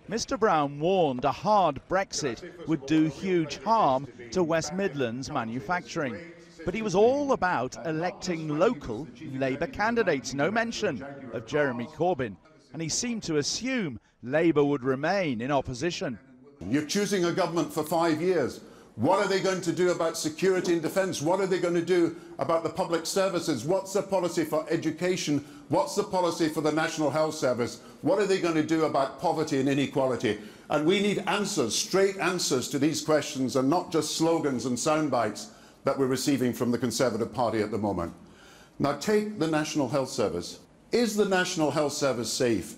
Mr Brown warned a hard Brexit would do huge harm to West Midlands manufacturing. But he was all about electing local Labour candidates, no mention of Jeremy Corbyn. And he seemed to assume Labour would remain in opposition. You're choosing a government for 5 years. What are they going to do about security and defence? What are they going to do about the public services? What's the policy for education? What's the policy for the National Health Service? What are they going to do about poverty and inequality? And we need answers, straight answers to these questions, and not just slogans and sound bites that we're receiving from the Conservative Party at the moment. Now take the National Health Service. Is the National Health Service safe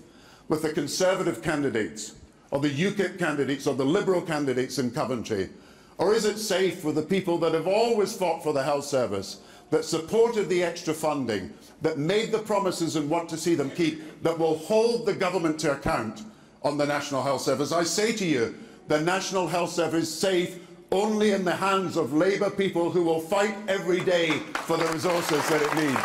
with the Conservative candidates, or the UKIP candidates, or the Liberal candidates in Coventry? Or is it safe with the people that have always fought for the health service, that supported the extra funding, that made the promises and want to see them keep, that will hold the government to account on the National Health Service? I say to you, the National Health Service is safe only in the hands of Labour people who will fight every day for the resources that it needs.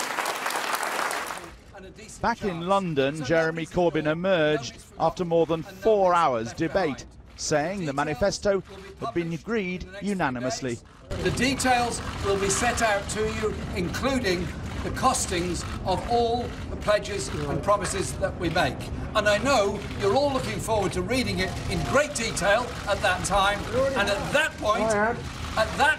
Back in London, Jeremy Corbyn emerged after more than 4 hours debate, saying the manifesto had been agreed unanimously. The details will be set out to you, including the costings of all the pledges and promises that we make. And I know you're all looking forward to reading it in great detail at that time, and at that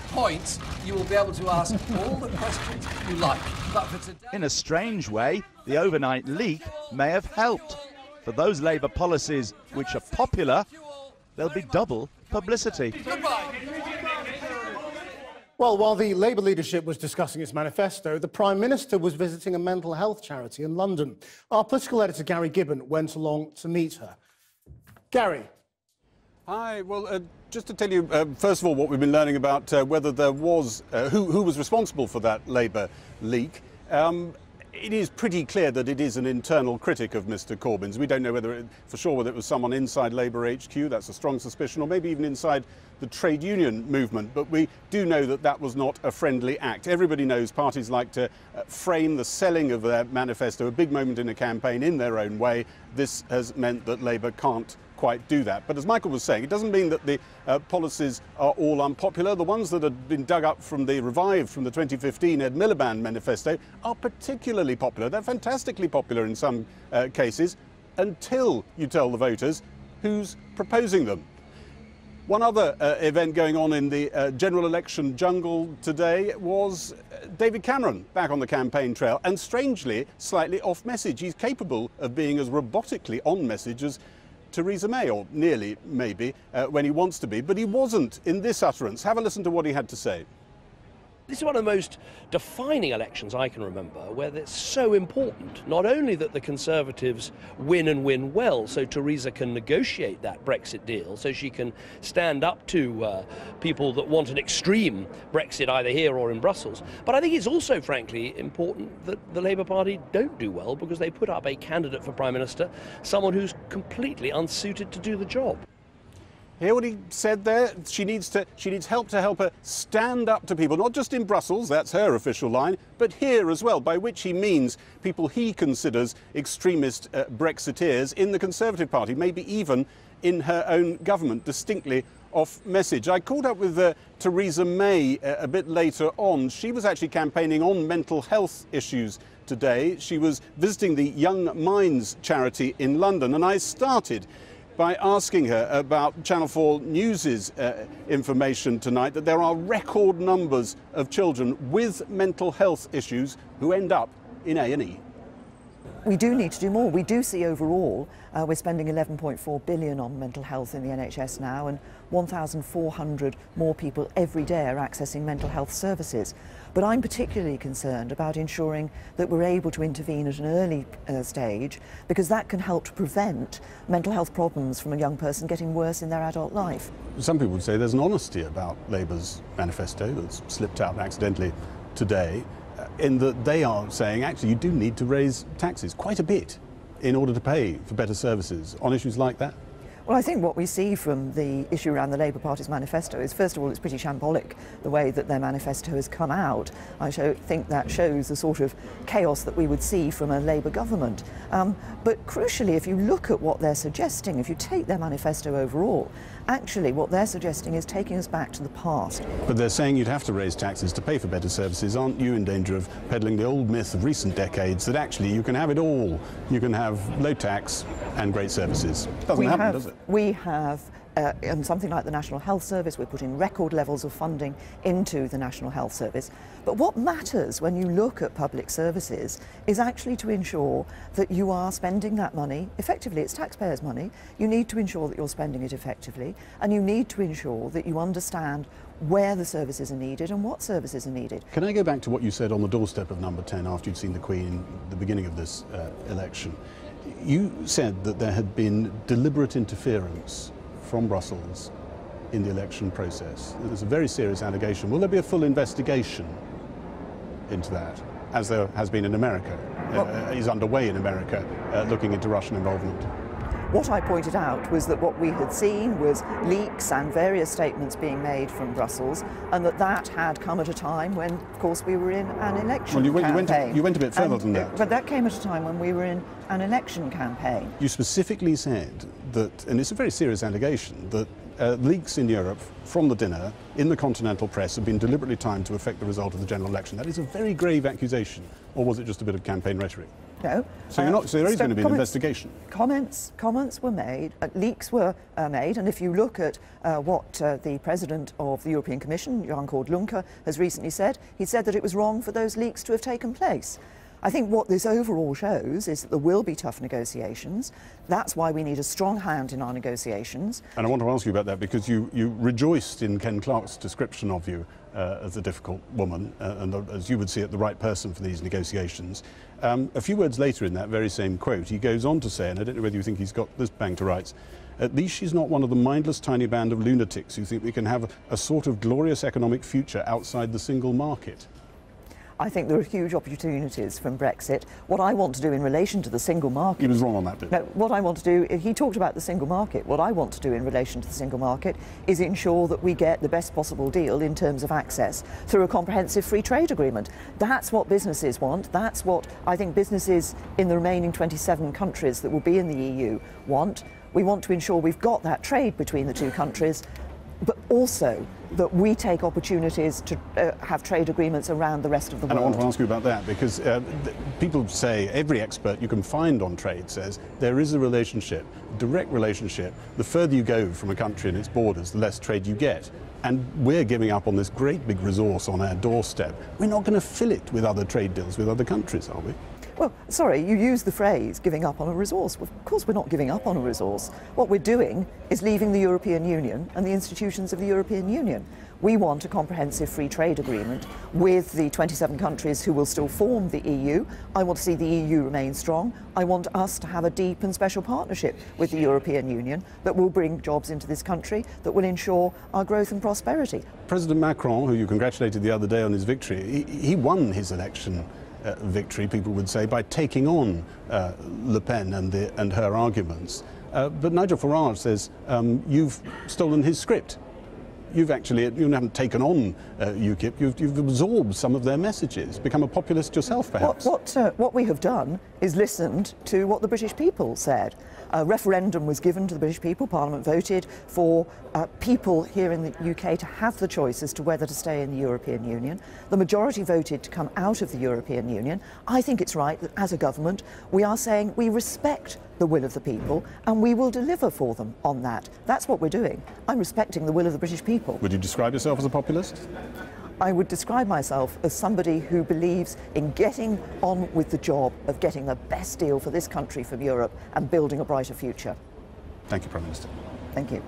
point, you will be able to ask all the questions you like. But for today... In a strange way, the overnight leak may have helped. For those Labour policies which are popular, there'll be double publicity. Well, while the Labour leadership was discussing its manifesto, the Prime Minister was visiting a mental health charity in London. Our political editor, Gary Gibbon, went along to meet her. Gary. Hi. Well, just to tell you, first of all, what we've been learning about whether there was, who was responsible for that Labour leak. It is pretty clear that it is an internal critic of Mr Corbyn's. We don't know for sure whether it was someone inside Labour HQ, that's a strong suspicion, or maybe even inside the trade union movement, but we do know that that was not a friendly act. Everybody knows parties like to frame the selling of their manifesto, a big moment in a campaign, in their own way. This has meant that Labour can't quite do that. But as Michael was saying, it doesn't mean that the policies are all unpopular. The ones that have been dug up from the revived from the 2015 Ed Miliband manifesto are particularly popular. They're fantastically popular in some cases, until you tell the voters who's proposing them. One other event going on in the general election jungle today was David Cameron back on the campaign trail, and strangely slightly off message. He's capable of being as robotically on message as Theresa May, or nearly maybe, when he wants to be, but he wasn't in this utterance. Have a listen to what he had to say. This is one of the most defining elections I can remember, where it's so important, not only that the Conservatives win and win well, so Theresa can negotiate that Brexit deal, so she can stand up to people that want an extreme Brexit either here or in Brussels, but I think it's also, frankly, important that the Labour Party don't do well, because they put up a candidate for Prime Minister, someone who's completely unsuited to do the job. Hear what he said there? She needs help to help her stand up to people, not just in Brussels, that's her official line, but here as well, by which he means people he considers extremist Brexiteers in the Conservative Party, maybe even in her own government, distinctly off message. I caught up with Theresa May a bit later on. She was actually campaigning on mental health issues today. She was visiting the Young Minds charity in London, and I started by asking her about Channel 4 News's information tonight that there are record numbers of children with mental health issues who end up in A&E. We do need to do more. We do see overall we're spending 11.4 billion on mental health in the NHS now, and 1,400 more people every day are accessing mental health services. But I'm particularly concerned about ensuring that we're able to intervene at an early stage, because that can help to prevent mental health problems from a young person getting worse in their adult life. Some people would say there's an honesty about Labour's manifesto that's slipped out accidentally today. in that they are saying, actually, you do need to raise taxes quite a bit in order to pay for better services on issues like that. Well, I think what we see from the issue around the Labour Party's manifesto is, first of all, it's pretty shambolic, the way that their manifesto has come out. I think that shows the sort of chaos that we would see from a Labour government. But crucially, if you look at what they're suggesting, if you take their manifesto overall, actually what they're suggesting is taking us back to the past. But they're saying you'd have to raise taxes to pay for better services. Aren't you in danger of peddling the old myth of recent decades that actually you can have it all? You can have low tax and great services. Doesn't happen, does it? We have something like the National Health Service. We're putting record levels of funding into the National Health Service. But what matters when you look at public services is actually to ensure that you are spending that money effectively. It's taxpayers' money. You need to ensure that you're spending it effectively, and you need to ensure that you understand where the services are needed and what services are needed. Can I go back to what you said on the doorstep of number 10 after you'd seen the Queen at the beginning of this election? You said that there had been deliberate interference from Brussels in the election process. There's a very serious allegation. Will there be a full investigation into that, as there has been in America, is underway in America, looking into Russian involvement? What I pointed out was that what we had seen was leaks and various statements being made from Brussels, and that had come at a time when, of course, we were in an election campaign. You went a bit further than that. But that came at a time when we were in an election campaign. You specifically said that, and it's a very serious allegation, that leaks in Europe from the dinner in the continental press have been deliberately timed to affect the result of the general election. That is a very grave accusation, or was it just a bit of campaign rhetoric? No. So there is going to be an investigation. Comments were made, leaks were made, and if you look at what the President of the European Commission, Jean-Claude Juncker, has recently said, he said that it was wrong for those leaks to have taken place. I think what this overall shows is that there will be tough negotiations. That's why we need a strong hand in our negotiations. And I want to ask you about that because you rejoiced in Ken Clarke's description of you as a difficult woman and as you would see it, the right person for these negotiations. A few words later in that very same quote, he goes on to say, and I don't know whether you think he's got this bang to rights, at least she's not one of the mindless tiny band of lunatics who think we can have a sort of glorious economic future outside the single market. I think there are huge opportunities from Brexit. What I want to do in relation to the single market... He was wrong on that bit. No, what I want to do, he talked about the single market. What I want to do in relation to the single market is ensure that we get the best possible deal in terms of access through a comprehensive free trade agreement. That's what businesses want. That's what I think businesses in the remaining 27 countries that will be in the EU want. We want to ensure we've got that trade between the two countries, but also that we take opportunities to have trade agreements around the rest of the world. And I want to ask you about that because people say, every expert you can find on trade says there is a relationship, direct relationship. The further you go from a country and its borders, the less trade you get. And we're giving up on this great big resource on our doorstep. We're not going to fill it with other trade deals with other countries, are we? Well, sorry, you use the phrase giving up on a resource. Well, of course we're not giving up on a resource. What we're doing is leaving the European Union and the institutions of the European Union. We want a comprehensive free trade agreement with the 27 countries who will still form the EU. I want to see the EU remain strong. I want us to have a deep and special partnership with the European Union that will bring jobs into this country, that will ensure our growth and prosperity. President Macron, who you congratulated the other day on his victory, he won his election victory, people would say, by taking on Le Pen and her arguments. But Nigel Farage says you've stolen his script. You haven't taken on UKIP, you've absorbed some of their messages, become a populist yourself, perhaps. What we have done is listened to what the British people said. A referendum was given to the British people, Parliament voted for people here in the UK to have the choice as to whether to stay in the European Union. The majority voted to come out of the European Union. I think it's right that as a government we are saying we respect the will of the people and we will deliver for them on that. That's what we're doing. I'm respecting the will of the British people. Would you describe yourself as a populist? I would describe myself as somebody who believes in getting on with the job of getting the best deal for this country from Europe and building a brighter future. Thank you, Prime Minister. Thank you.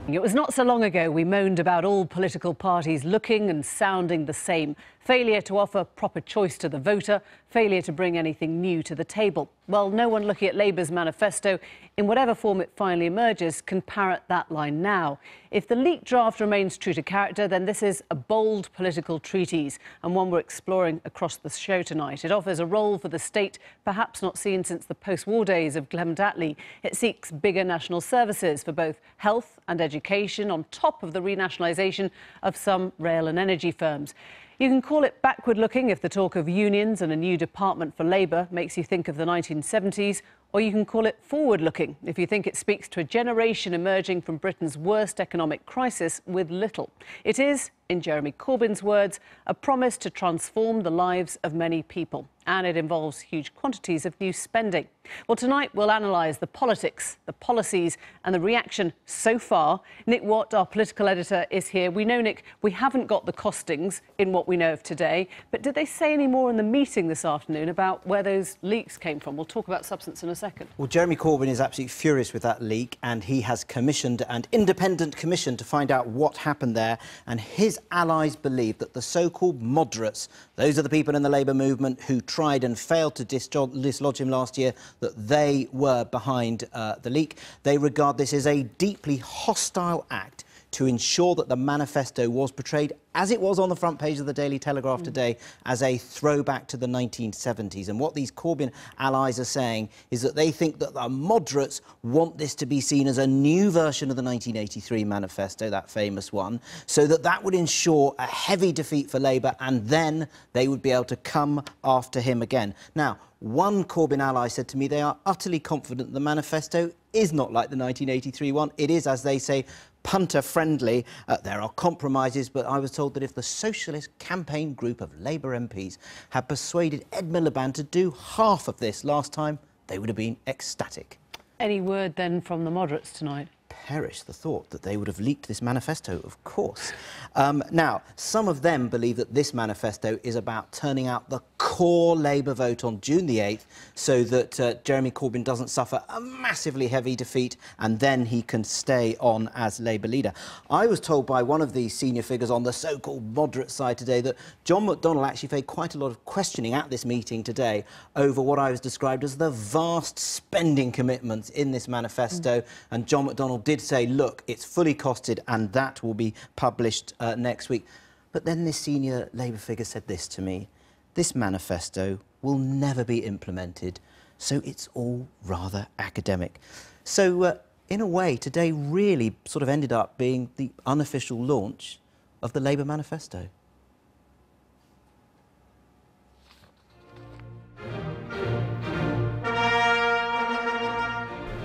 It was not so long ago we moaned about all political parties looking and sounding the same. Failure to offer proper choice to the voter, failure to bring anything new to the table. Well, no one looking at Labour's manifesto, in whatever form it finally emerges, can parrot that line now. If the leaked draft remains true to character, then this is a bold political treatise, and one we're exploring across the show tonight. It offers a role for the state perhaps not seen since the post-war days of Clement Attlee. It seeks bigger national services for both health and education, on top of the renationalisation of some rail and energy firms. You can call it backward-looking if the talk of unions and a new department for Labour makes you think of the 1970s, or you can call it forward-looking if you think it speaks to a generation emerging from Britain's worst economic crisis with little. It is, in Jeremy Corbyn's words, a promise to transform the lives of many people, and it involves huge quantities of new spending. Well, tonight we'll analyse the politics, the policies and the reaction so far. Nick Watt, our political editor, is here. We know, Nick, we haven't got the costings in what we know of today, but did they say any more in the meeting this afternoon about where those leaks came from? We'll talk about substance in a second. Well, Jeremy Corbyn is absolutely furious with that leak, and he has commissioned an independent commission to find out what happened there, and his allies believe that the so-called moderates, those are the people in the Labour movement who tried and failed to dislodge him last year, that they were behind the leak. They regard this as a deeply hostile act to ensure that the manifesto was portrayed, as it was on the front page of the Daily Telegraph today, as a throwback to the 1970s. And what these Corbyn allies are saying is that they think that the moderates want this to be seen as a new version of the 1983 manifesto, that famous one, so that that would ensure a heavy defeat for Labour, and then they would be able to come after him again. Now, one Corbyn ally said to me they are utterly confident the manifesto is not like the 1983 one. It is, as they say, punter-friendly. There are compromises, but I was told that if the Socialist Campaign Group of Labour MPs had persuaded Ed Miliband to do half of this last time, they would have been ecstatic. Any word then from the moderates tonight? Perish the thought that they would have leaked this manifesto, of course. Now, some of them believe that this manifesto is about turning out the core Labour vote on June the 8th so that Jeremy Corbyn doesn't suffer a massively heavy defeat and then he can stay on as Labour leader. I was told by one of these senior figures on the so-called moderate side today that John McDonnell actually faced quite a lot of questioning at this meeting today over what I was described as the vast spending commitments in this manifesto, and John McDonnell did say, look, it's fully costed and that will be published next week. But then this senior Labour figure said this to me: this manifesto will never be implemented, so it's all rather academic. So, in a way, today really sort of ended up being the unofficial launch of the Labour manifesto.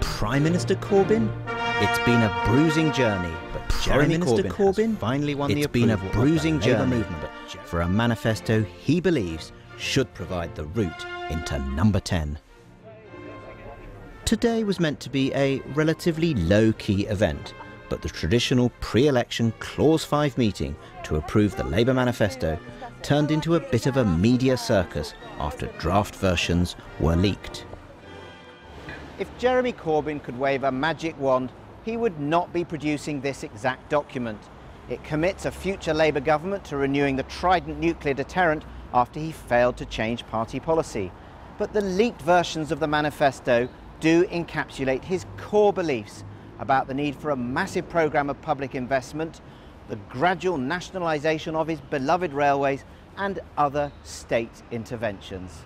Prime Minister Corbyn? It's been a bruising journey, but Jeremy Corbyn finally won the approval of the Labour movement for a manifesto he believes should provide the route into number 10. Today was meant to be a relatively low-key event, but the traditional pre-election Clause 5 meeting to approve the Labour manifesto turned into a bit of a media circus after draft versions were leaked. If Jeremy Corbyn could wave a magic wand, he would not be producing this exact document. It commits a future Labour government to renewing the Trident nuclear deterrent after he failed to change party policy. But the leaked versions of the manifesto do encapsulate his core beliefs about the need for a massive programme of public investment, the gradual nationalisation of his beloved railways and other state interventions.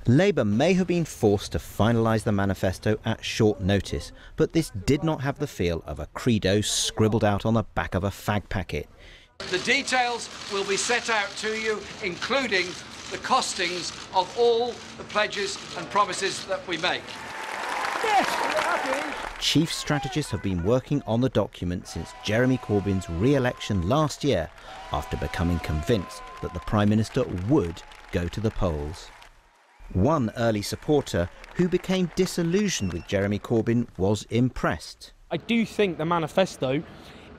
Labour may have been forced to finalise the manifesto at short notice, but this did not have the feel of a credo scribbled out on the back of a fag packet. The details will be set out to you, including the costings of all the pledges and promises that we make. Chief strategists have been working on the document since Jeremy Corbyn's re-election last year, after becoming convinced that the Prime Minister would go to the polls. One early supporter who became disillusioned with Jeremy Corbyn was impressed. I do think the manifesto,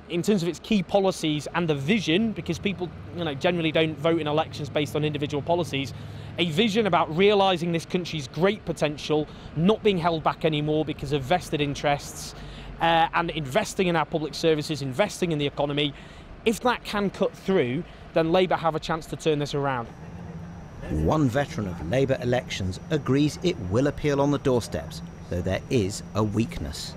in terms of its key policies and the vision, because people generally don't vote in elections based on individual policies, a vision about realising this country's great potential, not being held back anymore because of vested interests, and investing in our public services, investing in the economy. If that can cut through, then Labour have a chance to turn this around. One veteran of Labour elections agrees it will appeal on the doorsteps, though there is a weakness.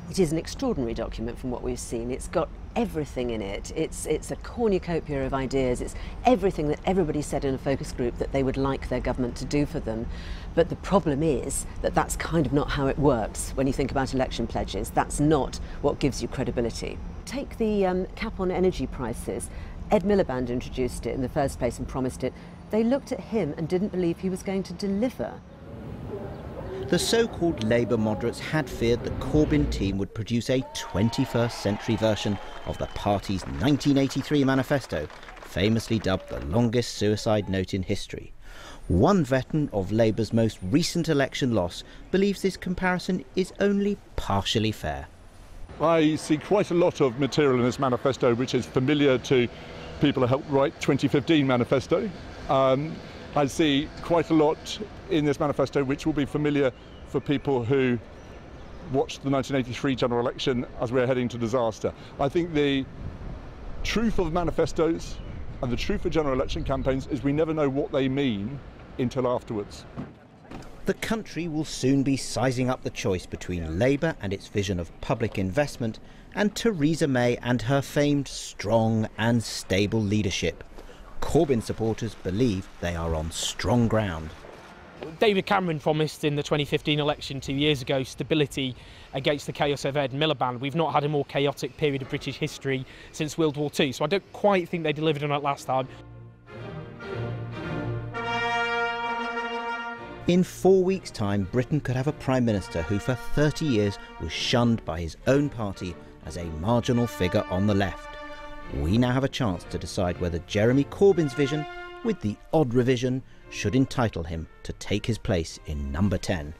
It is an extraordinary document from what we've seen. It's got everything in it. It's a cornucopia of ideas. It's everything that everybody said in a focus group that they would like their government to do for them. But the problem is that that's kind of not how it works when you think about election pledges. That's not what gives you credibility. Take the cap on energy prices. Ed Miliband introduced it in the first place and promised it. They looked at him and didn't believe he was going to deliver. The so-called Labour moderates had feared the Corbyn team would produce a 21st century version of the party's 1983 manifesto, famously dubbed the longest suicide note in history. One veteran of Labour's most recent election loss believes this comparison is only partially fair. I see quite a lot of material in this manifesto which is familiar to people who helped write 2015 manifesto. I see quite a lot in this manifesto which will be familiar for people who watched the 1983 general election as we're heading to disaster. I think the truth of manifestos and the truth of general election campaigns is we never know what they mean until afterwards. The country will soon be sizing up the choice between Labour and its vision of public investment and Theresa May and her famed strong and stable leadership. Corbyn supporters believe they are on strong ground. David Cameron promised in the 2015 election 2 years ago stability against the chaos of Ed Miliband. We've not had a more chaotic period of British history since World War II, so I don't quite think they delivered on it last time. In 4 weeks' time, Britain could have a Prime Minister who for 30 years was shunned by his own party as a marginal figure on the left. We now have a chance to decide whether Jeremy Corbyn's vision, with the odd revision, should entitle him to take his place in number 10.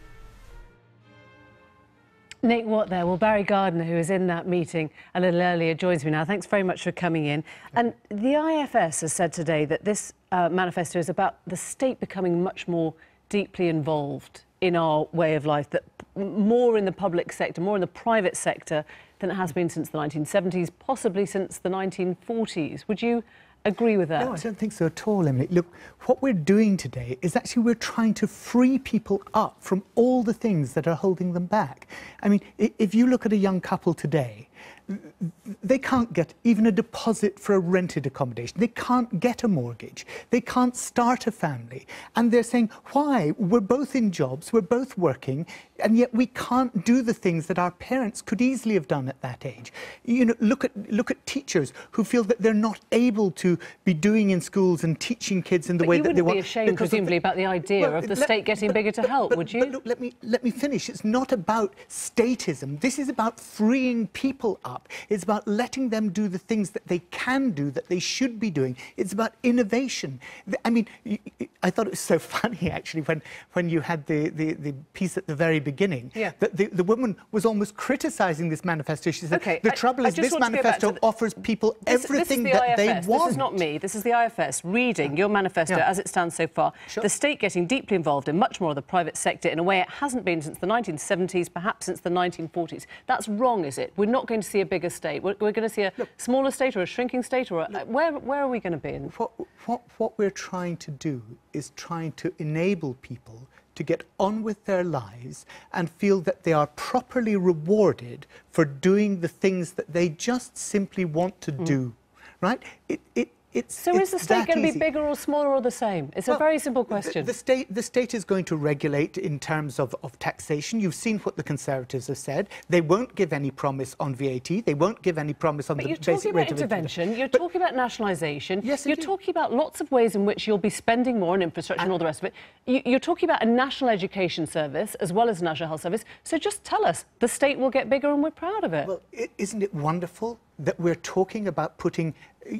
Nick Watt there. Well, Barry Gardiner, who was in that meeting a little earlier, joins me now. Thanks very much for coming in. And the IFS has said today that this manifesto is about the state becoming much more deeply involved in our way of life, that more in the public sector, more in the private sector than it has been since the 1970s, possibly since the 1940s. Would you agree with that? No, I don't think so at all, Emily. Look, what we're doing today is actually we're trying to free people up from all the things that are holding them back. I mean, if you look at a young couple today, they can't get even a deposit for a rented accommodation. They can't get a mortgage. They can't start a family. And they're saying, why? We're both in jobs, we're both working, and yet we can't do the things that our parents could easily have done at that age. You know, look at teachers who feel that they're not able to be doing in schools and teaching kids in the way that they want. You wouldn't be ashamed, presumably, about the idea of the state getting bigger to help, would you? But look, let me finish. It's not about statism. This is about freeing people up. It's about letting them do the things that they can do, that they should be doing. It's about innovation. I mean, I thought it was so funny, actually, when you had the piece at the very beginning, that the woman was almost criticising this manifesto. She said, the trouble is this manifesto offers people everything that they want. This is not me. This is the IFS reading your manifesto as it stands so far. The state getting deeply involved in much more of the private sector in a way it hasn't been since the 1970s, perhaps since the 1940s. That's wrong, is it? We're not going to see a bigger state. We're going to see a smaller state or a shrinking state, or where are we going to be? What we're trying to do is trying to enable people to get on with their lives and feel that they are properly rewarded for doing the things that they just simply want to do, right? So is the state going to be bigger or smaller or the same? It's a very simple question. The state is going to regulate in terms of taxation. You've seen what the Conservatives have said. They won't give any promise on VAT. They won't give any promise on the basic rate of intervention. You're talking about intervention. You're talking about nationalisation. Yes, you're talking about lots of ways in which you'll be spending more on infrastructure and all the rest of it. You're talking about a national education service as well as a national health service. So just tell us, the state will get bigger and we're proud of it. Well, isn't it wonderful that we're talking about putting,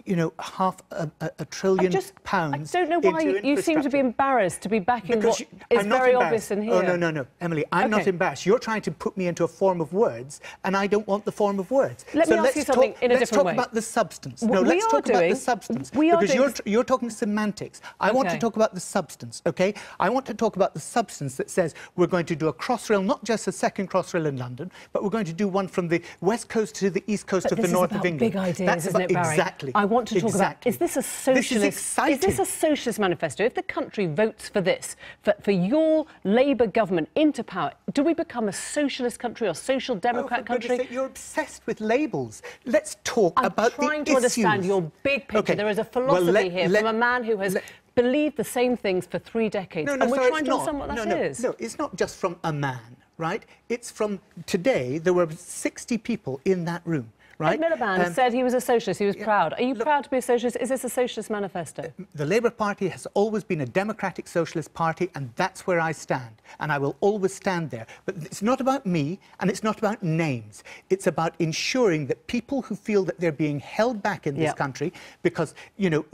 you know, £500 billion pounds. I don't know why you seem to be embarrassed to be backing what is very obvious in here. Oh, no, Emily, I'm not embarrassed. You're trying to put me into a form of words, and I don't want the form of words. Let me ask you something in a different way. Let's talk about the substance. No, let's talk about the substance. Because you're talking semantics. I want to talk about the substance, OK? I want to talk about the substance that says we're going to do a Crossrail, not just a second Crossrail in London, but we're going to do one from the west coast to the east coast of the north of England. Big ideas, isn't it, Barry? Exactly. Exactly. I want to talk about, is this a socialist? This is exciting. Is this a socialist manifesto? If the country votes for this, for your Labour government into power, do we become a socialist country or social democrat country? You're obsessed with labels. Let's talk about the issues. I'm trying to understand your big picture. Okay. There is a philosophy here from a man who has believed the same things for 3 decades. No, and we're so trying to understand what that is. No, it's not just from a man, right? It's from today. There were 60 people in that room. Right? Ed Miliband said he was a socialist, he was proud. Are you proud to be a socialist? Is this a socialist manifesto? The Labour Party has always been a democratic socialist party, and that's where I stand. And I will always stand there. But it's not about me, and it's not about names. It's about ensuring that people who feel that they're being held back in this country because, you know,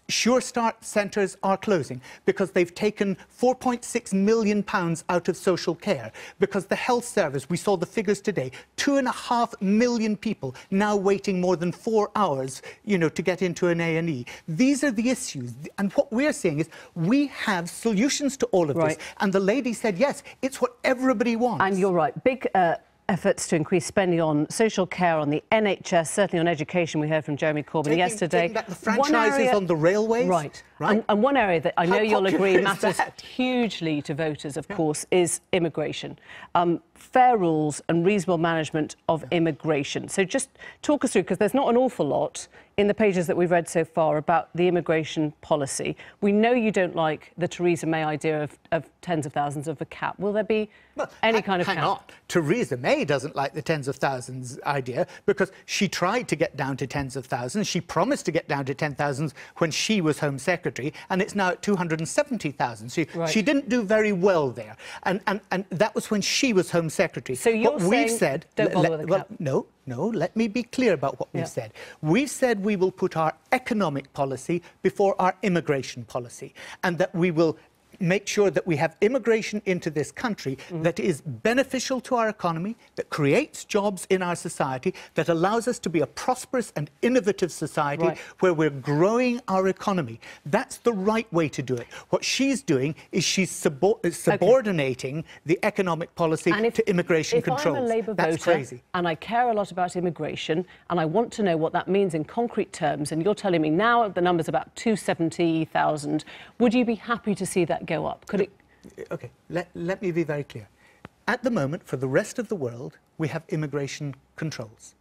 Sure Start centres are closing, because they've taken £4.6 million out of social care, because the health service, we saw the figures today, 2.5 million people now waiting more than 4 hours, you know, to get into an A&E. These are the issues. And what we're saying is we have solutions to all of this. And the lady said, yes, it's what everybody wants. And you're right. Big efforts to increase spending on social care, on the NHS, certainly on education. We heard from Jeremy Corbyn yesterday. Taking back the franchises on the railways. Right. And one area that I know you'll agree matters hugely to voters, of course, is immigration. Fair rules and reasonable management of immigration. So just talk us through, because there's not an awful lot in the pages that we've read so far about the immigration policy. We know you don't like the Theresa May idea of tens of thousands of a cap. Will there be any kind of cap? Hang on. Theresa May doesn't like the tens of thousands idea because she tried to get down to tens of thousands. She promised to get down to 10,000 when she was Home Secretary, and it's now at 270,000. So she didn't do very well there. And that was when she was Home Secretary. So you're saying we've said, don't bother with the cap? No, let me be clear about what we've said. We've said we will put our economic policy before our immigration policy, and that we will make sure that we have immigration into this country that is beneficial to our economy, that creates jobs in our society, that allows us to be a prosperous and innovative society where we're growing our economy. That's the right way to do it. What she's doing is she's subordinating the economic policy to immigration controls. I'm a Labour That's voter crazy. and I care a lot about immigration and I want to know what that means in concrete terms, and you're telling me now the number's about 270,000, would you be happy to see that go up? Could it? Okay, let me be very clear. At the moment, for the rest of the world, we have immigration controls.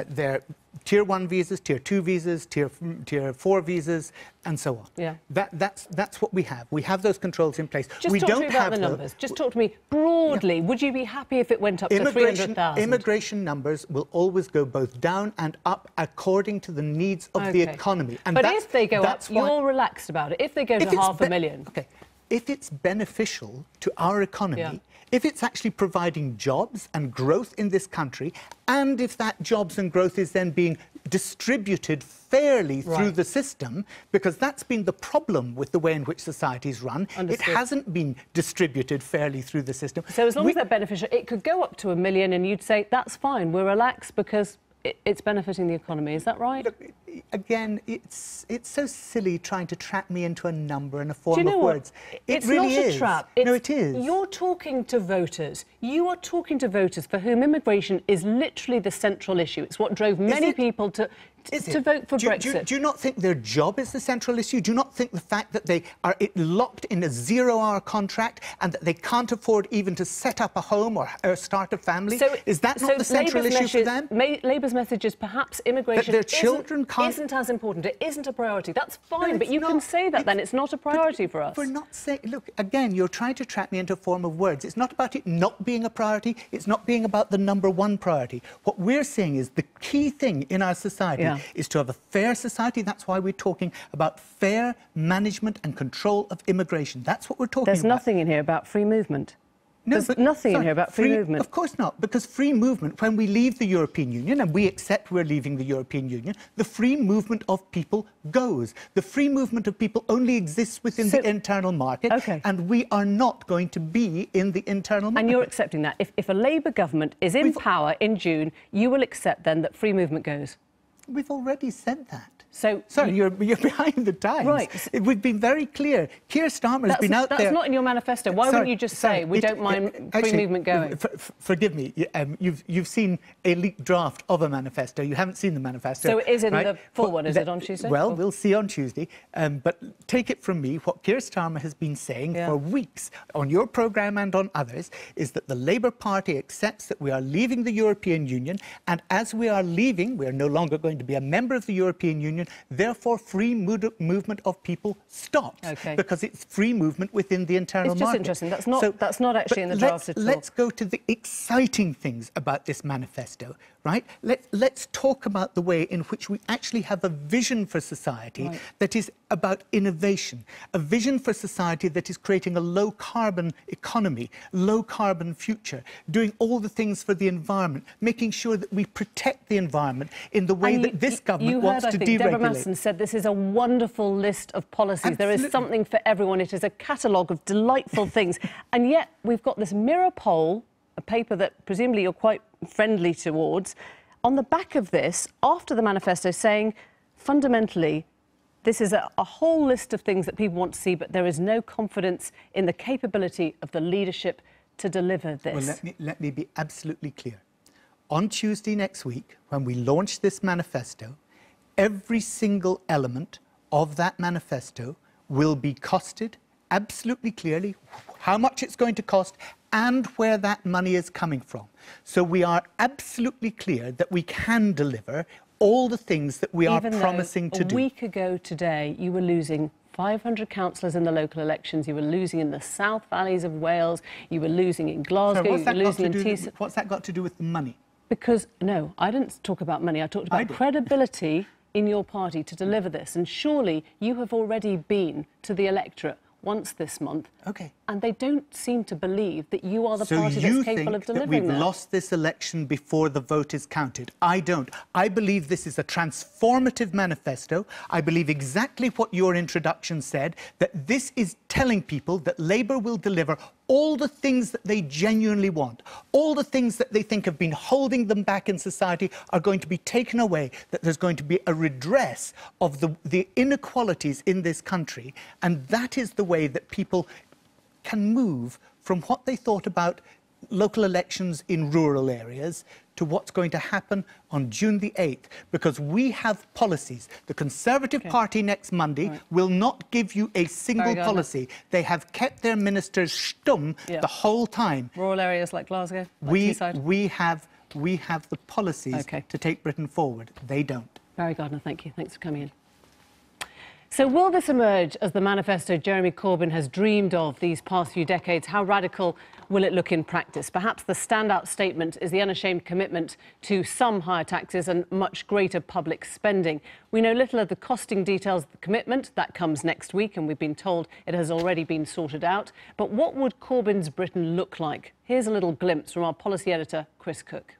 They're Tier 1 visas, Tier 2 visas, Tier 4 visas, and so on. Yeah. That's what we have. We have those controls in place. Just talk to me about the numbers. Just talk to me broadly. Would you be happy if it went up to 300,000? Immigration numbers will always go both down and up according to the needs of the economy. And but if they go up, you're relaxed about it. If they go to 500,000. Okay. If it's beneficial to our economy, if it's actually providing jobs and growth in this country, and if that jobs and growth is then being distributed fairly through the system, because that's been the problem with the way in which society's run. Understood. It hasn't been distributed fairly through the system. So as long as they're beneficial, it could go up to 1 million and you'd say, that's fine, we're relaxed because it's benefiting the economy. Is that right? Look, again, it's so silly trying to trap me into a number and a form of words. It's really not a trap. No, it is. You're talking to voters. You are talking to voters for whom immigration is literally the central issue. It's what drove many people to vote for Brexit. Do you not think their job is the central issue? Do you not think the fact that they are locked in a 0-hour contract and that they can't afford even to set up a home or start a family, is that not the central issue for them? Labour's message is perhaps immigration their children isn't as important. It isn't a priority. That's fine, but you can say that then. It's not a priority for us. We're not saying... Look, again, you're trying to trap me into a form of words. It's not about it not being a priority. It's not being about the #1 priority. What we're saying is the key thing in our society is to have a fair society. That's why we're talking about fair management and control of immigration. That's what we're talking about. There's nothing in here about free movement. No, There's nothing in here about free movement. Of course not, because free movement, when we leave the European Union, and we accept we're leaving the European Union, the free movement of people goes. The free movement of people only exists within the internal market, and we are not going to be in the internal market. And you're accepting that. If a Labour government is in power in June, you will accept then that free movement goes? We've already said that. So sorry, you're behind the times. Right. We've been very clear. Keir Starmer has been out there. That's not in your manifesto. Why wouldn't you just say we don't mind free movement going? Forgive me. You've seen a leaked draft of a manifesto. You haven't seen the manifesto. So it is in right? the full one. Is it on Tuesday? Well, we'll see on Tuesday. But take it from me, what Keir Starmer has been saying for weeks on your programme and on others is that the Labour Party accepts that we are leaving the European Union, and as we are leaving, we are no longer going to be a member of the European Union. Therefore, free movement of people stops because it's free movement within the internal market. It's just interesting. That's not actually in the draft at all. Let's go to the exciting things about this manifesto, right? Let's talk about the way in which we actually have a vision for society that is about innovation, a vision for society that is creating a low-carbon economy, low-carbon future, doing all the things for the environment, making sure that we protect the environment in the way that this government wants to deregulate. Deborah Masson said this is a wonderful list of policies. Absolutely. There is something for everyone. It is a catalogue of delightful things. And yet we've got this Mirror poll, a paper that presumably you're quite friendly towards, on the back of this, after the manifesto, saying fundamentally this is a whole list of things that people want to see, but there is no confidence in the capability of the leadership to deliver this. Well, let me be absolutely clear. On Tuesday next week, when we launch this manifesto, every single element of that manifesto will be costed absolutely clearly, how much it's going to cost and where that money is coming from. So we are absolutely clear that we can deliver all the things that we are promising to do. A week ago today, you were losing 500 councillors in the local elections. You were losing in the South Valleys of Wales. You were losing in Glasgow. So you were losing in Teesside. What's that got to do with the money? Because, no, I didn't talk about money. I talked about credibility in your party to deliver this. And surely you have already been to the electorate once this month. Okay. And they don't seem to believe that you are the party that's capable of delivering that. So you think that we've lost this election before the vote is counted? I don't. I believe this is a transformative manifesto. I believe exactly what your introduction said, that this is telling people that Labour will deliver all the things that they genuinely want, all the things that they think have been holding them back in society are going to be taken away, that there's going to be a redress of the inequalities in this country. And that is the way that people can move from what they thought about local elections in rural areas to what's going to happen on June the 8th, because we have policies. The Conservative Party next Monday will not give you a single policy. They have kept their ministers stum the whole time. Rural areas like Glasgow, we have the policies to take Britain forward. They don't. Barry Gardner, thank you. Thanks for coming in. So will this emerge as the manifesto Jeremy Corbyn has dreamed of these past few decades? How radical will it look in practice? Perhaps the standout statement is the unashamed commitment to some higher taxes and much greater public spending. We know little of the costing details of the commitment. That comes next week, and we've been told it has already been sorted out. But what would Corbyn's Britain look like? Here's a little glimpse from our policy editor, Chris Cook.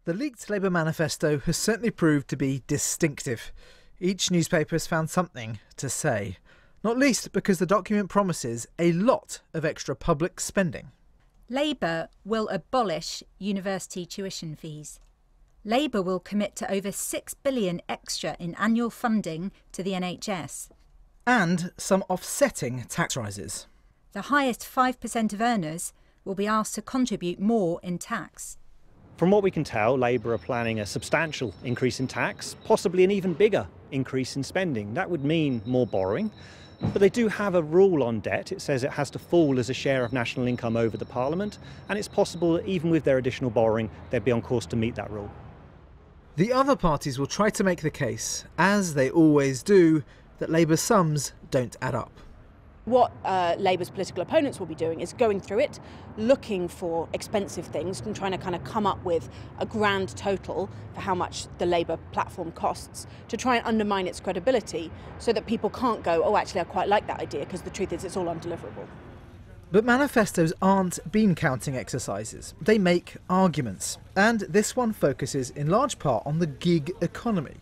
The leaked Labour manifesto has certainly proved to be distinctive. Each newspaper has found something to say, not least because the document promises a lot of extra public spending. Labour will abolish university tuition fees. Labour will commit to over £6 billion extra in annual funding to the NHS. And some offsetting tax rises. The highest 5% of earners will be asked to contribute more in tax. From what we can tell, Labour are planning a substantial increase in tax, possibly an even bigger increase in spending. That would mean more borrowing. But they do have a rule on debt. It says it has to fall as a share of national income over the Parliament, and it's possible that even with their additional borrowing, they'd be on course to meet that rule. The other parties will try to make the case, as they always do, that Labour's sums don't add up. What Labour's political opponents will be doing is going through it, looking for expensive things and trying to kind of come up with a grand total for how much the Labour platform costs to try and undermine its credibility so that people can't go, oh, actually, I quite like that idea, because the truth is it's all undeliverable. But manifestos aren't bean-counting exercises. They make arguments. And this one focuses in large part on the gig economy.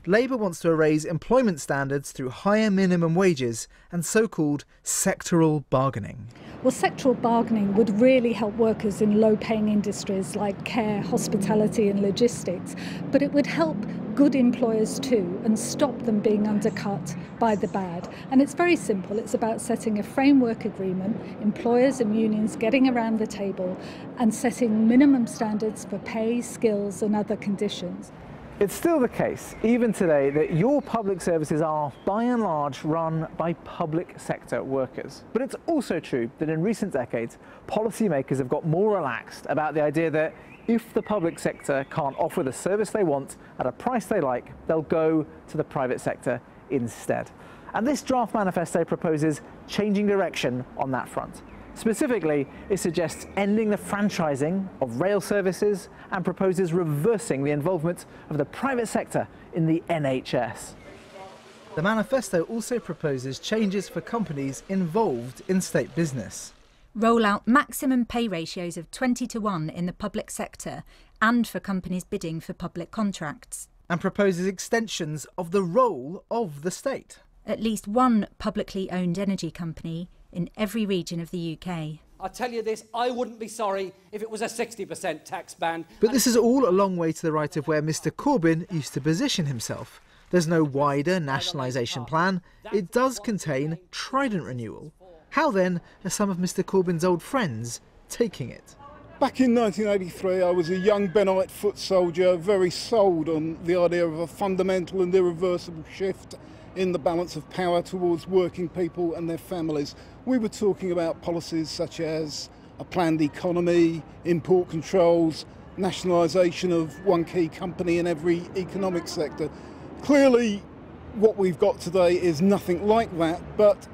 Labour wants to raise employment standards through higher minimum wages and so-called sectoral bargaining. Well, sectoral bargaining would really help workers in low-paying industries like care, hospitality and logistics, but it would help good employers too and stop them being undercut by the bad. And it's very simple. It's about setting a framework agreement, employers and unions getting around the table and setting minimum standards for pay, skills and other conditions. It's still the case, even today, that your public services are, by and large, run by public sector workers. But it's also true that in recent decades, policymakers have got more relaxed about the idea that if the public sector can't offer the service they want at a price they like, they'll go to the private sector instead. And this draft manifesto proposes changing direction on that front. Specifically, it suggests ending the franchising of rail services and proposes reversing the involvement of the private sector in the NHS. The manifesto also proposes changes for companies involved in state business. Roll out maximum pay ratios of 20:1 in the public sector and for companies bidding for public contracts. And proposes extensions of the role of the state. At least one publicly owned energy company in every region of the UK. I'll tell you this, I wouldn't be sorry if it was a 60% tax ban. But this is all a long way to the right of where Mr Corbyn used to position himself. There's no wider nationalisation plan. It does contain Trident renewal. How then are some of Mr Corbyn's old friends taking it? Back in 1983, I was a young Benite foot soldier, very sold on the idea of a fundamental and irreversible shift in the balance of power towards working people and their families. We were talking about policies such as a planned economy, import controls, nationalisation of one key company in every economic sector. Clearly, what we've got today is nothing like that, but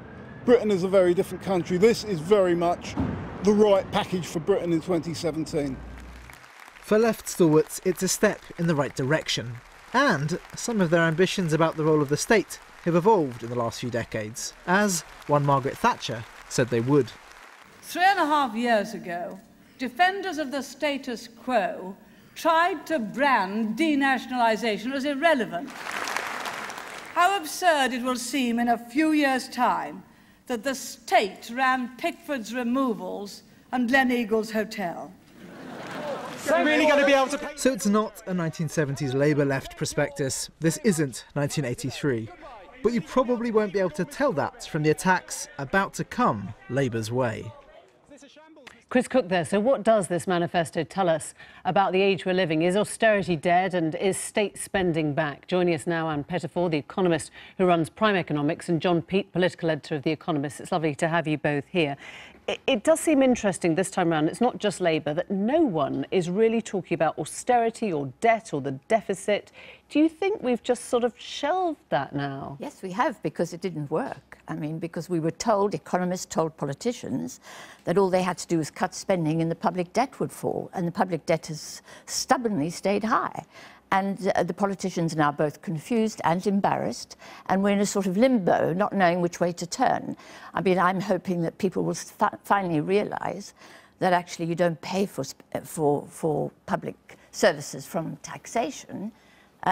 Britain is a very different country. This is very much the right package for Britain in 2017. For left stalwarts, it's a step in the right direction. And some of their ambitions about the role of the state have evolved in the last few decades, as one Margaret Thatcher said they would. 3.5 years ago, defenders of the status quo tried to brand denationalisation as irrelevant. How absurd it will seem in a few years' time that the state ran Pickford's removals and Gleneagles Hotel. Really going to be able to pay? So it's not a 1970s Labour left prospectus. This isn't 1983. But you probably won't be able to tell that from the attacks about to come Labour's way. Chris Cook there. So what does this manifesto tell us about the age we're living? Is austerity dead and is state spending back? Joining us now, Anne Pettifor, the economist who runs Prime Economics, and John Peet, political editor of The Economist. It's lovely to have you both here. It does seem interesting this time around, it's not just Labour, that no one is really talking about austerity or debt or the deficit. Do you think we've just sort of shelved that now? Yes, we have, because it didn't work. I mean, because we were told, economists told politicians, that all they had to do was cut spending and the public debt would fall. And the public debt has stubbornly stayed high. And the politicians are now both confused and embarrassed, and we're in a sort of limbo, not knowing which way to turn. I mean, I'm hoping that people will finally realise that actually you don't pay for public services from taxation,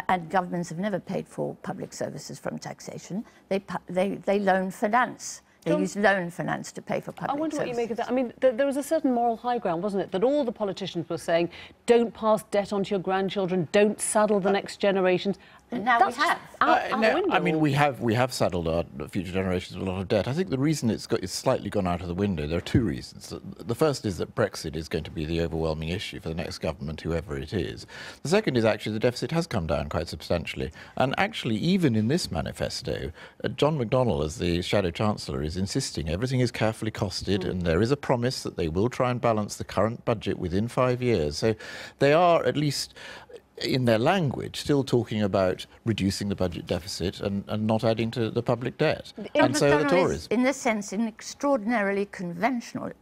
and governments have never paid for public services from taxation. They loan finance. They use loan finance to pay for public services. I wonder what you make of that. I mean, there was a certain moral high ground, wasn't it, that all the politicians were saying, don't pass debt on to your grandchildren, don't saddle the next generations. And now we have. I mean, we have saddled our future generations with a lot of debt. I think the reason it's slightly gone out of the window, there are two reasons. The first is that Brexit is going to be the overwhelming issue for the next government, whoever it is. The second is actually the deficit has come down quite substantially. And actually, even in this manifesto, John McDonnell, as the Shadow Chancellor, is insisting everything is carefully costed, and there is a promise that they will try and balance the current budget within 5 years. So they are, at least in their language, still talking about reducing the budget deficit and not adding to the public debt. And so are the Tories. Is, in this sense, an extraordinarily conventional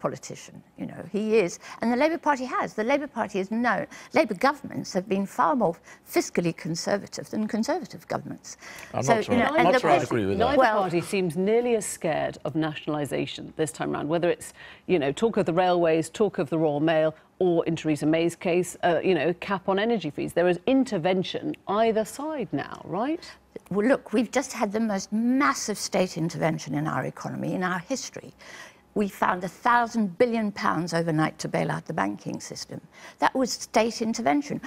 politician. You know, he is, and the Labour Party has. The Labour Party is known. Labour governments have been far more fiscally conservative than Conservative governments. I'm not sure I agree with that. Neither party seems nearly as scared of nationalisation this time round, whether it's, you know, talk of the railways, talk of the Royal Mail, or in Theresa May's case, you know, cap on energy fees. There is intervention either side now, right? Well, look, we've just had the most massive state intervention in our economy, in our history. we found £1,000 billion overnight to bail out the banking system. That was state intervention.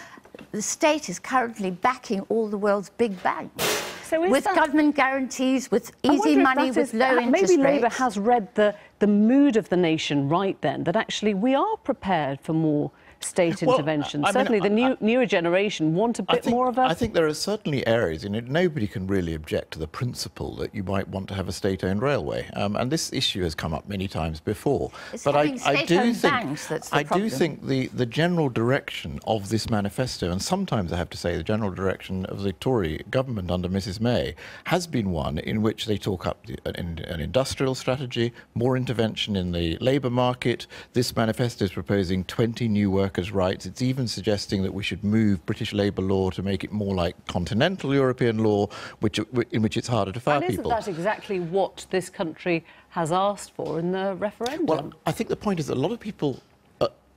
The state is currently backing all the world's big banks. So with government guarantees, with easy money, with low interest rates. Maybe Labour has read the mood of the nation right then, that actually we are prepared for more state intervention. Certainly the newer generation want a bit more of a... I think there are certainly areas in it. Nobody can really object to the principle that you might want to have a state-owned railway. And this issue has come up many times before. But I do think the general direction of this manifesto, and sometimes I have to say the general direction of the Tory government under Mrs May, has been one in which they talk up an industrial strategy, more intervention in the labour market. This manifesto is proposing 20 new workers' rights. It's even suggesting that we should move British labour law to make it more like continental European law, in which it's harder to fire people. And isn't that exactly what this country has asked for in the referendum? Well, I think the point is that a lot of people,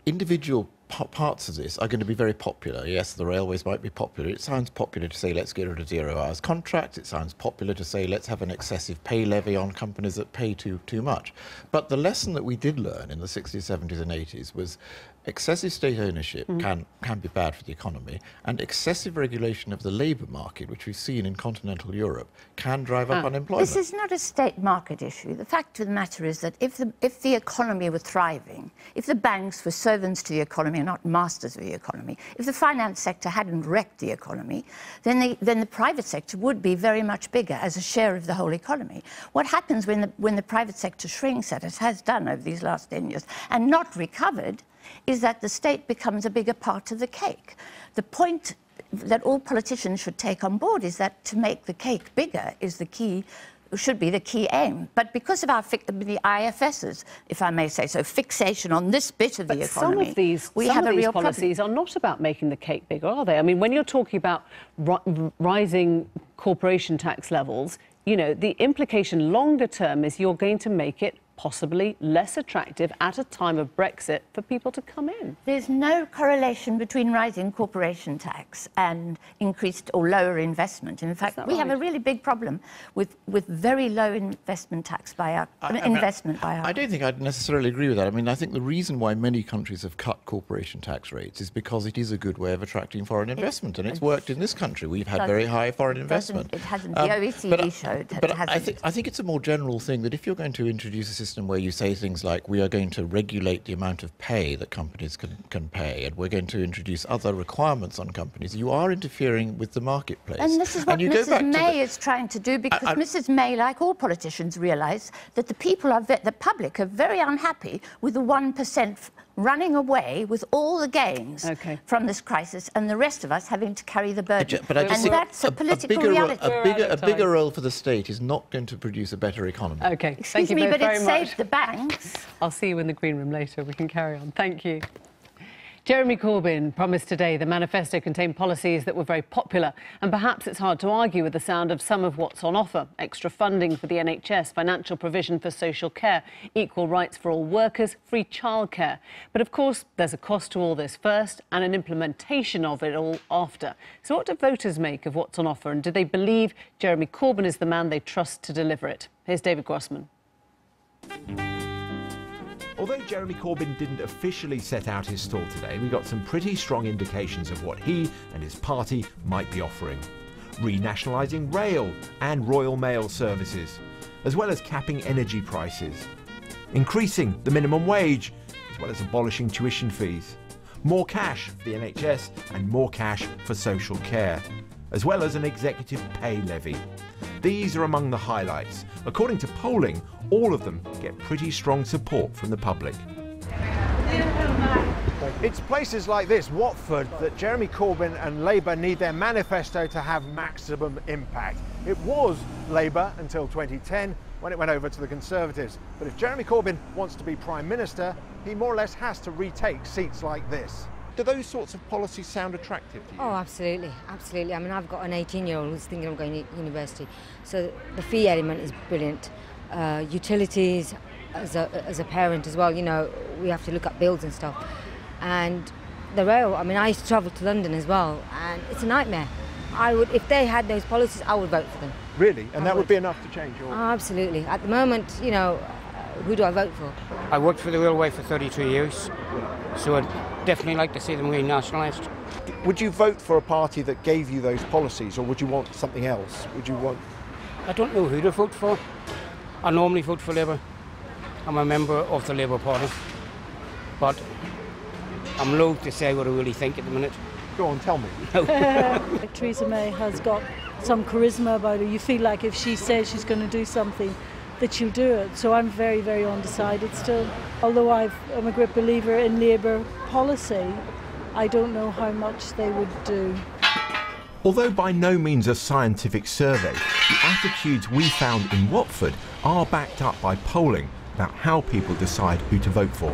individual parts of this are going to be very popular. Yes, the railways might be popular. It sounds popular to say let's get rid of 0 hours contracts. It sounds popular to say let's have an excessive pay levy on companies that pay too much. But the lesson that we did learn in the 60s, 70s and 80s was excessive state ownership can be bad for the economy, and excessive regulation of the labour market, which we've seen in continental Europe, can drive up unemployment. This is not a state market issue. The fact of the matter is that if the economy were thriving, if the banks were servants to the economy and not masters of the economy, if the finance sector hadn't wrecked the economy, then the private sector would be very much bigger as a share of the whole economy. What happens when the private sector shrinks, as it has done over these last 10 years, and not recovered, is that the state becomes a bigger part of the cake. The point that all politicians should take on board is that to make the cake bigger is the key, should be the key aim. But because of the IFS's, if I may say so, fixation on this bit of the economy, we have a real problem. Policies are not about making the cake bigger, are they? I mean, when you're talking about rising corporation tax levels, you know, the implication longer term is you're going to make it possibly less attractive at a time of Brexit for people to come in. There's no correlation between rising corporation tax and increased or lower investment. In fact, we have a really big problem with very low investment tax by our I don't think I'd necessarily agree with that. I mean, I think the reason why many countries have cut corporation tax rates is because it is a good way of attracting foreign investment, and it's worked in this country. We've had very high foreign investment. It hasn't. The OECD showed that it hasn't. I think it's a more general thing that if you're going to introduce a system where you say things like we are going to regulate the amount of pay that companies can pay, and we're going to introduce other requirements on companies, you are interfering with the marketplace. And this is what Mrs May is trying to do, because Mrs May, like all politicians, realise that the public are very unhappy with the 1% running away with all the gains from this crisis, and the rest of us having to carry the burden. And that's a political reality. A bigger role for the state is not going to produce a better economy. OK, Excuse me, but it saved the banks. I'll see you in the green room later. We can carry on. Thank you. Jeremy Corbyn promised today the manifesto contained policies that were very popular, and perhaps it's hard to argue with the sound of some of what's on offer: extra funding for the NHS, financial provision for social care, equal rights for all workers, free childcare. But of course, there's a cost to all this first and an implementation of it all after. So what do voters make of what's on offer, and do they believe Jeremy Corbyn is the man they trust to deliver it? Here's David Grossman. Although Jeremy Corbyn didn't officially set out his stall today, we got some pretty strong indications of what he and his party might be offering. Renationalising rail and Royal Mail services, as well as capping energy prices. Increasing the minimum wage, as well as abolishing tuition fees. More cash for the NHS and more cash for social care, as well as an executive pay levy. These are among the highlights. According to polling, all of them get pretty strong support from the public. It's places like this, Watford, that Jeremy Corbyn and Labour need their manifesto to have maximum impact. It was Labour until 2010, when it went over to the Conservatives. But if Jeremy Corbyn wants to be Prime Minister, he more or less has to retake seats like this. Do those sorts of policies sound attractive to you? Oh, absolutely, absolutely. I mean, I've got an 18-year-old who's thinking of going to university, so the fee element is brilliant. Utilities, as a parent as well, you know, we have to look at bills and stuff. And the rail, I mean, I used to travel to London as well, and it's a nightmare. If they had those policies, I would vote for them. Really? And that would be enough to change your... Oh, absolutely. At the moment, you know, who do I vote for? I worked for the railway for 33 years, so I'd definitely like to see them renationalised. Would you vote for a party that gave you those policies, or would you want something else? Would you want... I don't know who to vote for. I normally vote for Labour. I'm a member of the Labour Party, but I'm loath to say what I really think at the minute. Go on, tell me. Theresa May has got some charisma about her. You feel like if she says she's going to do something, that she'll do it. So I'm very, very undecided still. Although I'm a great believer in Labour policy, I don't know how much they would do. Although by no means a scientific survey, the attitudes we found in Watford are backed up by polling about how people decide who to vote for.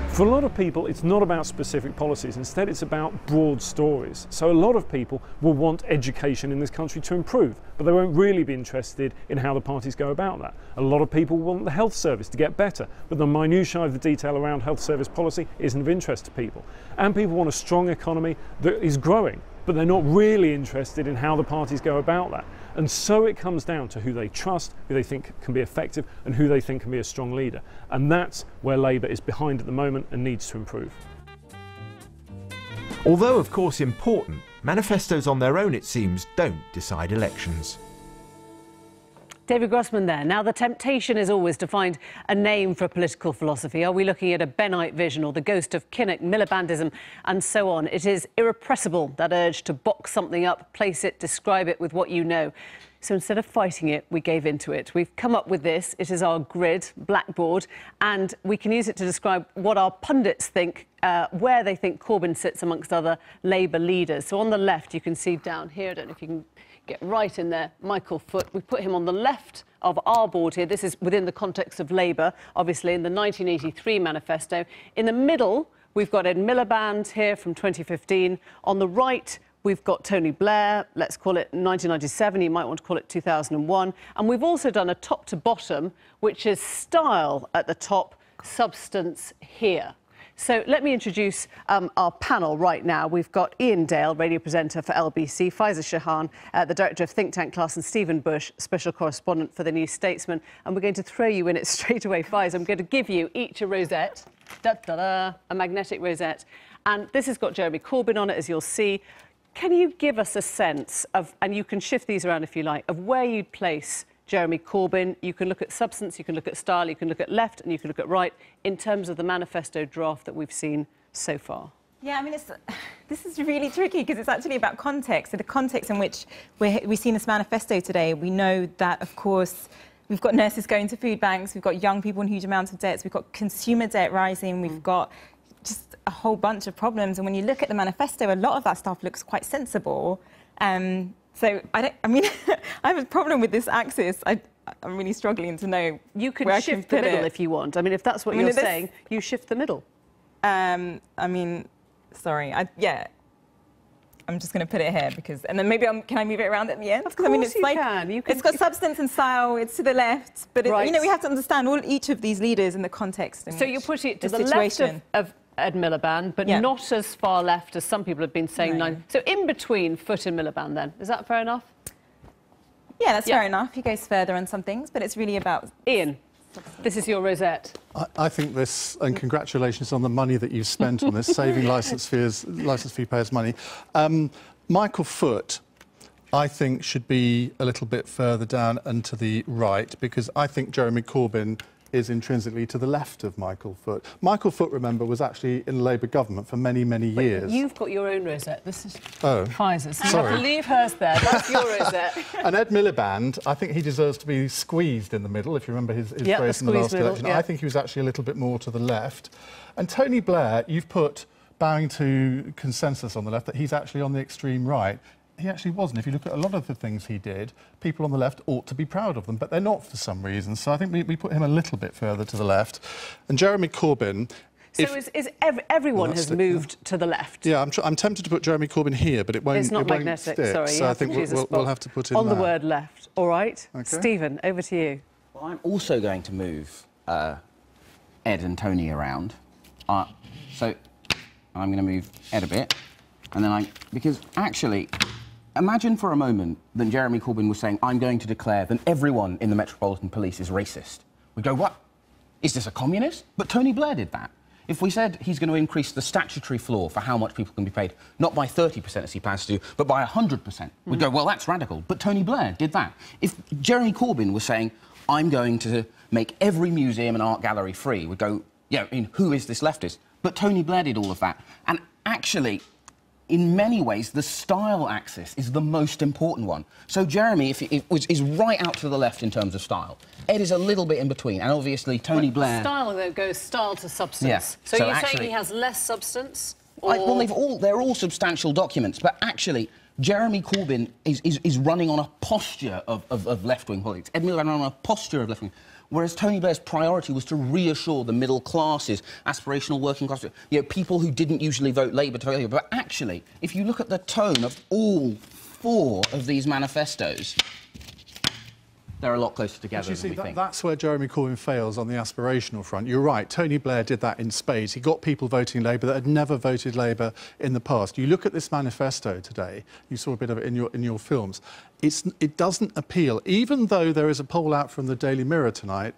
For a lot of people, it's not about specific policies. Instead, it's about broad stories. So a lot of people will want education in this country to improve, but they won't really be interested in how the parties go about that. A lot of people want the health service to get better, but the minutiae of the detail around health service policy isn't of interest to people. And people want a strong economy that is growing, but they're not really interested in how the parties go about that. And so it comes down to who they trust, who they think can be effective, and who they think can be a strong leader. And that's where Labour is behind at the moment and needs to improve. Although of course important, manifestos on their own, it seems, don't decide elections. David Grossman there. Now, the temptation is always to find a name for a political philosophy. Are we looking at a Bennite vision or the ghost of Kinnock, Milibandism and so on? It is irrepressible, that urge to box something up, place it, describe it with what you know. So instead of fighting it, we gave into it. We've come up with this. It is our grid, blackboard, and we can use it to describe what our pundits think, where they think Corbyn sits amongst other Labour leaders. So on the left, you can see down here, I don't know if you can get right in there, Michael Foot. We put him on the left of our board here. This is within the context of Labour, obviously, in the 1983 manifesto. In the middle, we've got Ed Miliband here from 2015. On the right, we've got Tony Blair, let's call it 1997, you might want to call it 2001. And we've also done a top to bottom, which is style at the top, substance here. So let me introduce our panel right now. We've got Ian Dale, radio presenter for LBC, Faiza Shahan, the director of Think Tank Class, and Stephen Bush, special correspondent for the New Statesman. And we're going to throw you in it straight away, Faiza. I'm going to give you each a rosette, a magnetic rosette. And this has got Jeremy Corbyn on it, as you'll see. Can you give us a sense of, and you can shift these around if you like, of where you'd place Jeremy Corbyn? You can look at substance, you can look at style, you can look at left and you can look at right in terms of the manifesto draft that we've seen so far. Yeah, I mean, this is really tricky because it's actually about context. So the context in which we've seen this manifesto today, we know that, of course, we've got nurses going to food banks, we've got young people in huge amounts of debts, we've got consumer debt rising, we've got just a whole bunch of problems. And when you look at the manifesto, a lot of that stuff looks quite sensible. So I have a problem with this axis. I'm really struggling to know. You can shift the middle if you want. I mean, if that's what you're saying, you shift the middle. I mean, sorry. Yeah. I'm just going to put it here because, and then maybe can I move it around at the end? Of course, I mean, it's you can. It's got substance and style. It's to the left, but you know, we have to understand each of these leaders in the context. So you're putting it to the left of Ed Miliband, but not as far left as some people have been saying. No. So in between Foot and Miliband, then is that fair enough? Yeah, that's fair enough. He goes further on some things, but it's really about Ian. This is your rosette. I think this, and congratulations on the money that you've spent on this, saving licence fee payers money. Michael Foot, I think, should be a little bit further down and to the right, because I think Jeremy Corbyn is intrinsically to the left of Michael Foot. Michael Foot, remember, was actually in the Labour government for many, many years. But you've got your own rosette. This is Sorry. Pfizer's. You have to leave hers there. That's your rosette. And Ed Miliband, I think he deserves to be squeezed in the middle, if you remember his phrase in the last election. I think he was actually a little bit more to the left. And Tony Blair, you've put, bowing to consensus on the left, that he's actually on the extreme right. He actually wasn't. If you look at a lot of the things he did, people on the left ought to be proud of them, but they're not for some reason. So I think we put him a little bit further to the left. And Jeremy Corbyn... So everyone has moved to the left? Yeah, I'm tempted to put Jeremy Corbyn here, but it won't stick. It's not magnetic, sorry. So I think we'll have to put him on the word left. All right. Okay. Stephen, over to you. Well, I'm also going to move Ed and Tony around. So I'm going to move Ed a bit. And then because actually... Imagine for a moment that Jeremy Corbyn was saying, I'm going to declare that everyone in the Metropolitan Police is racist. We go, what? Is this a communist? But Tony Blair did that. If we said he's going to increase the statutory floor for how much people can be paid, not by 30% as he plans to do, but by 100%, we'd go, well, that's radical. But Tony Blair did that. If Jeremy Corbyn was saying, I'm going to make every museum and art gallery free, we'd go, yeah, I mean, who is this leftist? But Tony Blair did all of that. And actually, in many ways, the style axis is the most important one. So Jeremy is right out to the left in terms of style. Ed is a little bit in between, and obviously Tony Blair... Style, though, goes style to substance. Yeah. So you're saying he has less substance? Or... Well, they're all substantial documents, but actually, Jeremy Corbyn is running on a posture of left-wing politics. Ed Miliband running on a posture of left-wing... Whereas Tony Blair's priority was to reassure the middle classes, aspirational working class, you know, people who didn't usually vote Labour to vote Labour. But actually, if you look at the tone of all 4 of these manifestos, they're a lot closer together than we think. That's where Jeremy Corbyn fails on the aspirational front. You're right, Tony Blair did that in spades. He got people voting Labour that had never voted Labour in the past. You look at this manifesto today, you saw a bit of it in your films, it doesn't appeal, even though there is a poll out from the Daily Mirror tonight,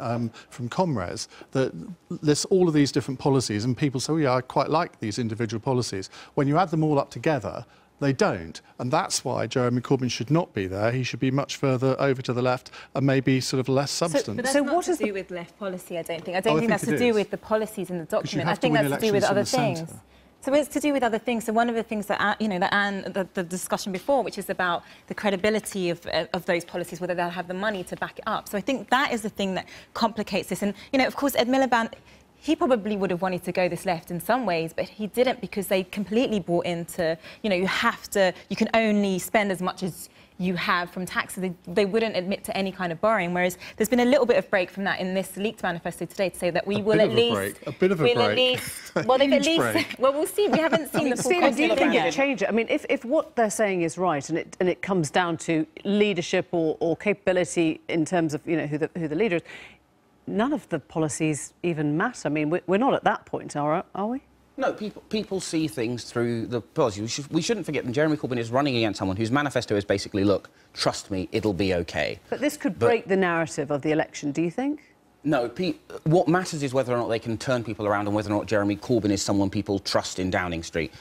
from Comres, that lists all of these different policies, and people say, oh, yeah, I quite like these individual policies. When you add them all up together, they don't, and that's why Jeremy Corbyn should not be there. He should be much further over to the left and maybe sort of less substance. But that's not to do with left policy, I don't think. I don't think that's to do with the policies in the document. I think that's to do with other things. So it's to do with other things. So one of the things that, you know, that Anne, the discussion before, which is about the credibility of those policies, whether they'll have the money to back it up. So I think that is the thing that complicates this. And, you know, of course, Ed Miliband, he probably would have wanted to go this left in some ways, but he didn't, because they completely bought into, you know, you can only spend as much as you have from taxes. They wouldn't admit to any kind of borrowing, whereas there's been a little bit of break from that in this leaked manifesto today to say that we will at least... A bit of a break. Well, they've at least... Well, we'll see. We haven't seen the full content. Do you think it change it? I mean, if what they're saying is right, and it comes down to leadership or capability in terms of, you know, who the leader is, none of the policies even matter. I mean, we're not at that point, are we? No, people see things through the policy. We shouldn't forget that Jeremy Corbyn is running against someone whose manifesto is basically, look, trust me, it'll be OK. But this could break the narrative of the election, do you think? No, what matters is whether or not they can turn people around and whether or not Jeremy Corbyn is someone people trust in Downing Street.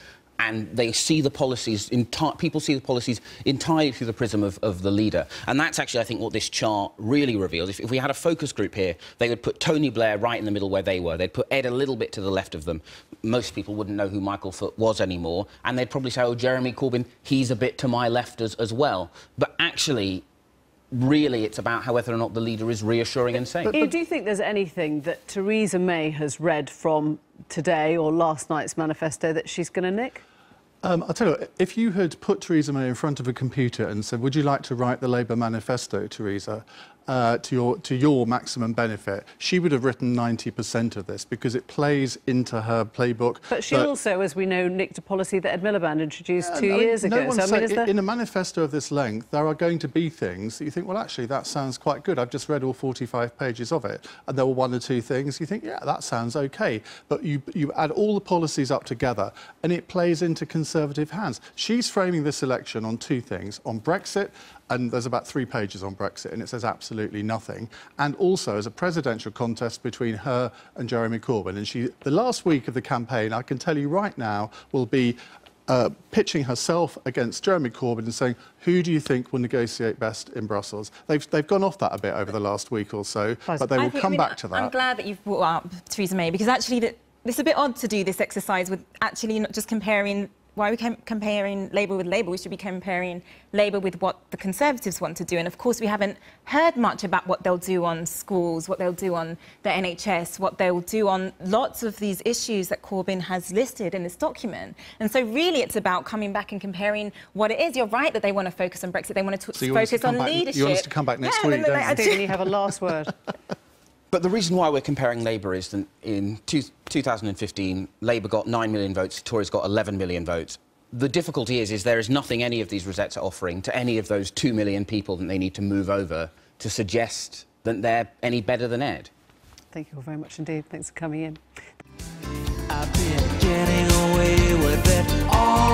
And they see the policies, people see the policies entirely through the prism of the leader. And that's actually, I think, what this chart really reveals. If we had a focus group here, they would put Tony Blair right in the middle where they were. They'd put Ed a little bit to the left of them. Most people wouldn't know who Michael Foot was anymore. And they'd probably say, oh, Jeremy Corbyn, he's a bit to my left as well. But actually, really, it's about whether or not the leader is reassuring and safe. Do you think there's anything that Theresa May has read from today or last night's manifesto that she's going to nick? I'll tell you what, if you had put Theresa May in front of a computer and said, would you like to write the Labour manifesto, Theresa, to your maximum benefit, she would have written 90% of this because it plays into her playbook. But she also, as we know, nicked a policy that Ed Miliband introduced 2 years ago. In a manifesto of this length, there are going to be things that you think, well, actually, that sounds quite good. I've just read all 45 pages of it, and there were 1 or 2 things you think, yeah, that sounds OK. But you add all the policies up together, and it plays into Conservative hands. She's framing this election on 2 things, on Brexit, and there's about 3 pages on Brexit, and it says absolutely nothing. And also as a presidential contest between her and Jeremy Corbyn. And the last week of the campaign, I can tell you right now, will be pitching herself against Jeremy Corbyn and saying, who do you think will negotiate best in Brussels? They've gone off that a bit over the last week or so, but they will come back to that. I'm glad that you've brought up Theresa May, because actually it's a bit odd to do this exercise with actually not just comparing. Why are we comparing Labour with Labour? We should be comparing Labour with what the Conservatives want to do. And, of course, we haven't heard much about what they'll do on schools, what they'll do on the NHS, what they'll do on lots of these issues that Corbyn has listed in this document. And so, really, it's about coming back and comparing what it is. You're right that they want to focus on Brexit. They want to focus on leadership. You want us to come back next week, don't you? Stephen, you have a last word. But the reason why we're comparing Labour is that in 2015, Labour got 9 million votes, Tories got 11 million votes. The difficulty is there is nothing any of these Rosettes are offering to any of those 2 million people that they need to move over to suggest that they're any better than Ed. Thank you all very much indeed. Thanks for coming in. I've been getting away with it all.